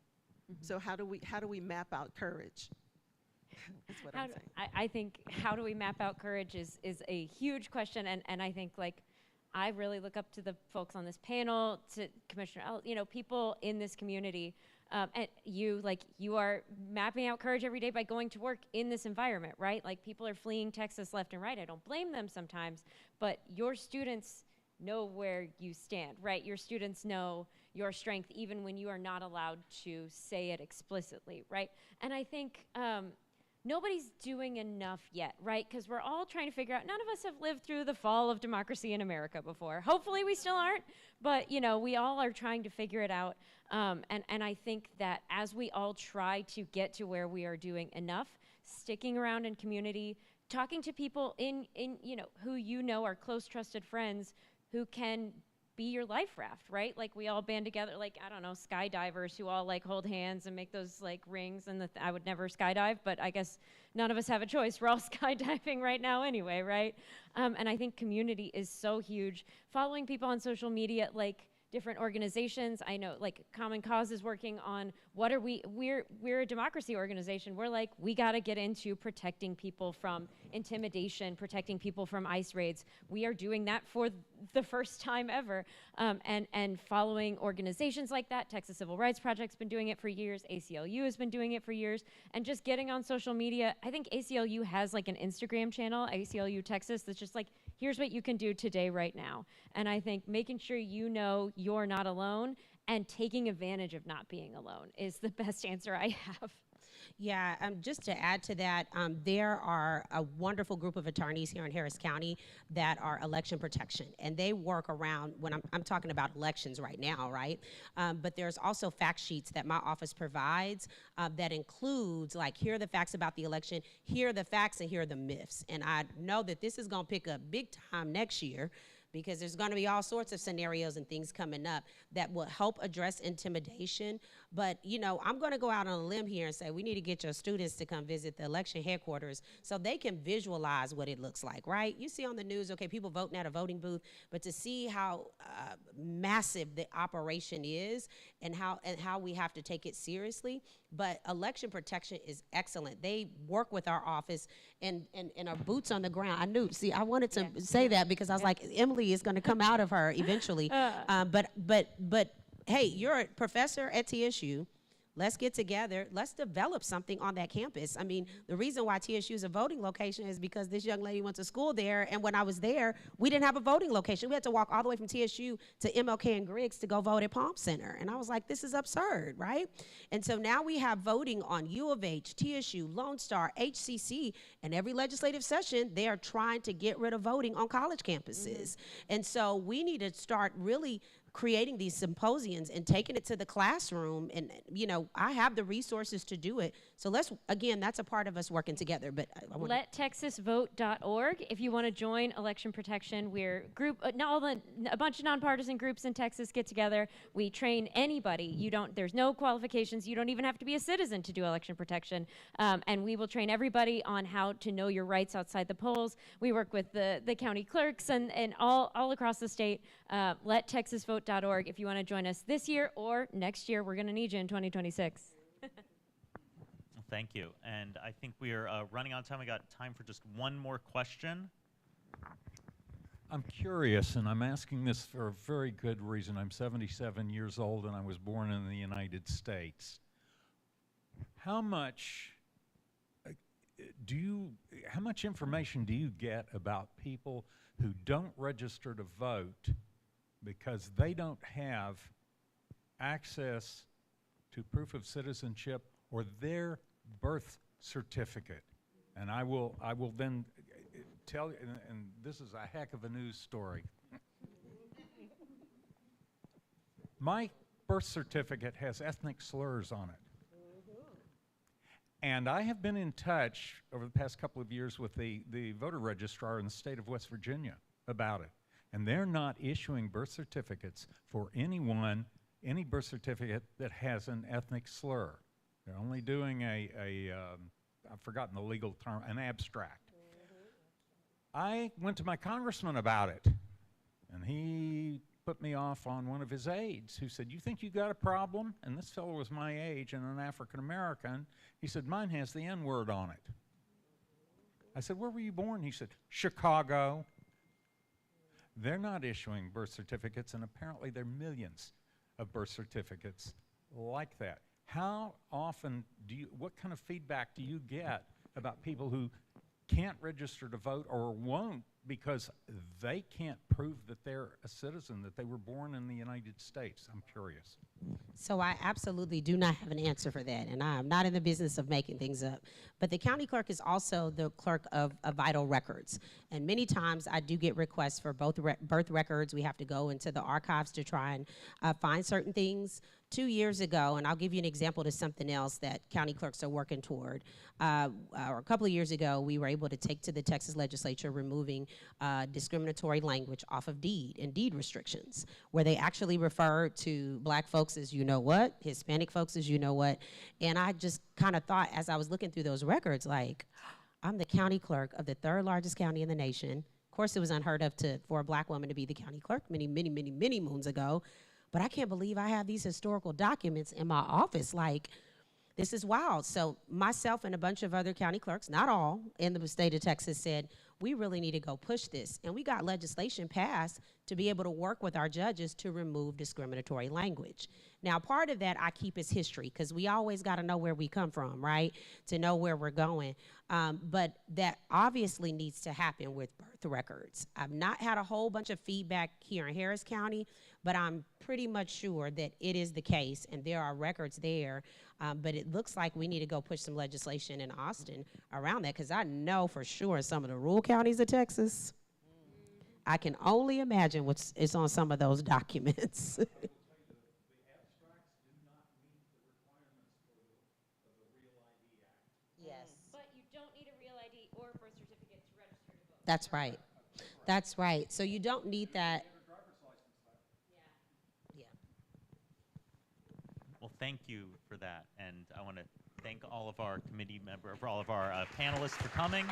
Mm-hmm. So how do we map out courage? That's what I'm saying. I think how do we map out courage is a huge question, and I think like I really look up to the folks on this panel, to Commissioner you know, people in this community, and you are mapping out courage every day by going to work in this environment, right? Like people are fleeing Texas left and right. I don't blame them sometimes, but your students know where you stand, right? Your students know your strength even when you are not allowed to say it explicitly, right? And I think nobody's doing enough yet, right? Because we're all trying to figure out, none of us have lived through the fall of democracy in America before. Hopefully we still aren't, but you know, we all are trying to figure it out. And I think that as we all try to get to where we are doing enough, sticking around in community, talking to people in you know, who you know are close, trusted friends who can be your life raft, right? Like we all band together, like, I don't know, skydivers who all like hold hands and make those like rings, and I would never skydive, but I guess none of us have a choice. We're all skydiving right now anyway, right? And I think community is so huge. Following people on social media, like different organizations. I know like Common Cause is working on we're a democracy organization. We're like, we gotta get into protecting people from intimidation, protecting people from ICE raids. We are doing that for the first time ever. And following organizations like that, Texas Civil Rights Project's been doing it for years, ACLU has been doing it for years, and just getting on social media. I think ACLU has like an Instagram channel, ACLU Texas, that's just like, here's what you can do today, right now. And I think making sure you know you're not alone and taking advantage of not being alone is the best answer I have. Yeah, just to add to that, there are a wonderful group of attorneys here in Harris County that are election protection, and they work around, when I'm talking about elections right now, right? But there's also fact sheets that my office provides that includes, like, here are the facts about the election, here are the facts, and here are the myths. And I know that this is gonna pick up big time next year, because there's going to be all sorts of scenarios and things coming up that will help address intimidation. But, you know, I'm going to go out on a limb here and say we need to get your students to come visit the election headquarters so they can visualize what it looks like, right? You see on the news, okay, people voting at a voting booth, but to see how massive the operation is and how we have to take it seriously. But election protection is excellent. They work with our office and are boots on the ground. I wanted to say that because I was like, Emily is going to come out of her eventually. But hey, you're a professor at TSU. Let's get together. Let's develop something on that campus. I mean, the reason why TSU is a voting location is because this young lady went to school there, and when I was there, we didn't have a voting location. We had to walk all the way from TSU to MLK and Griggs to go vote at Palm Center. And I was like, this is absurd, right? And so now we have voting on U of H, TSU, Lone Star, HCC, and every legislative session, they are trying to get rid of voting on college campuses. And so we need to start really creating these symposiums and taking it to the classroom. And, you know, I have the resources to do it. So let's, again, that's a part of us working together. But LetTexasVote.org. If you want to join election protection, we're a bunch of nonpartisan groups in Texas get together. We train anybody. There's no qualifications. You don't even have to be a citizen to do election protection. And we will train everybody on how to know your rights outside the polls. We work with the county clerks and all across the state. LetTexasVote.org if you want to join us this year or next year. We're going to need you in 2026. Well, thank you. And I think we are running out of time. We got time for just one more question. I'm curious, and I'm asking this for a very good reason. I'm 77 years old, and I was born in the United States. How much information do you get about people who don't register to vote because they don't have access to proof of citizenship or their birth certificate? And I will then tell you, and this is a heck of a news story. My birth certificate has ethnic slurs on it. And I have been in touch over the past couple of years with the voter registrar in the state of West Virginia about it. And they're not issuing birth certificates for anyone, any birth certificate that has an ethnic slur. They're only doing I've forgotten the legal term, an abstract. I went to my congressman about it, and he put me off on one of his aides who said, "You think you got a problem?" And this fellow was my age and an African American. He said, "Mine has the N-word on it." I said, "Where were you born?" He said, "Chicago." They're not issuing birth certificates, and apparently there are millions of birth certificates like that. How often what kind of feedback do you get about people who can't register to vote or won't because they can't prove that they're a citizen, that they were born in the United States? I'm curious. So I absolutely do not have an answer for that, and I'm not in the business of making things up. But the county clerk is also the clerk of vital records, and many times I do get requests for both birth records. We have to go into the archives to try and find certain things. 2 years ago, and I'll give you an example to something else that county clerks are working toward. Or a couple of years ago, we were able to take to the Texas legislature removing discriminatory language off of deed and deed restrictions, where they actually refer to black folks as you know what, Hispanic folks as you know what. And I just kind of thought, as I was looking through those records, like, I'm the county clerk of the 3rd largest county in the nation. Of course, it was unheard of for a black woman to be the county clerk many moons ago. But I can't believe I have these historical documents in my office. Like, this is wild. So myself and a bunch of other county clerks, not all, in the state of Texas said, we really need to go push this. And we got legislation passed to be able to work with our judges to remove discriminatory language. Now, part of that I keep as history, because we always got to know where we come from, right, to know where we're going. But that obviously needs to happen with birth records. I've not had a whole bunch of feedback here in Harris County, but I'm pretty much sure that it is the case, and there are records there. But it looks like we need to go push some legislation in Austin around that, because I know for sure in some of the rural counties of Texas, I can only imagine what's on some of those documents. Yes. But you don't need a real ID or birth certificate to register to vote. That's right. That's right. So you don't need that. Yeah. Well, thank you for that, and I want to thank all of our committee members, all of our panelists for coming.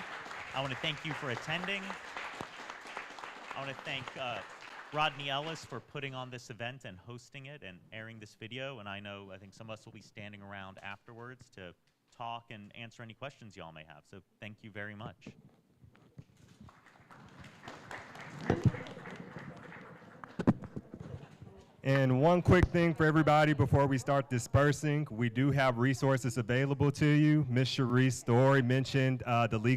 I want to thank you for attending. I want to thank Rodney Ellis for putting on this event and hosting it and airing this video, and I think some of us will be standing around afterwards to talk and answer any questions y'all may have, so thank you very much. And one quick thing for everybody before we start dispersing, we do have resources available to you. Ms. Cherise Story mentioned the League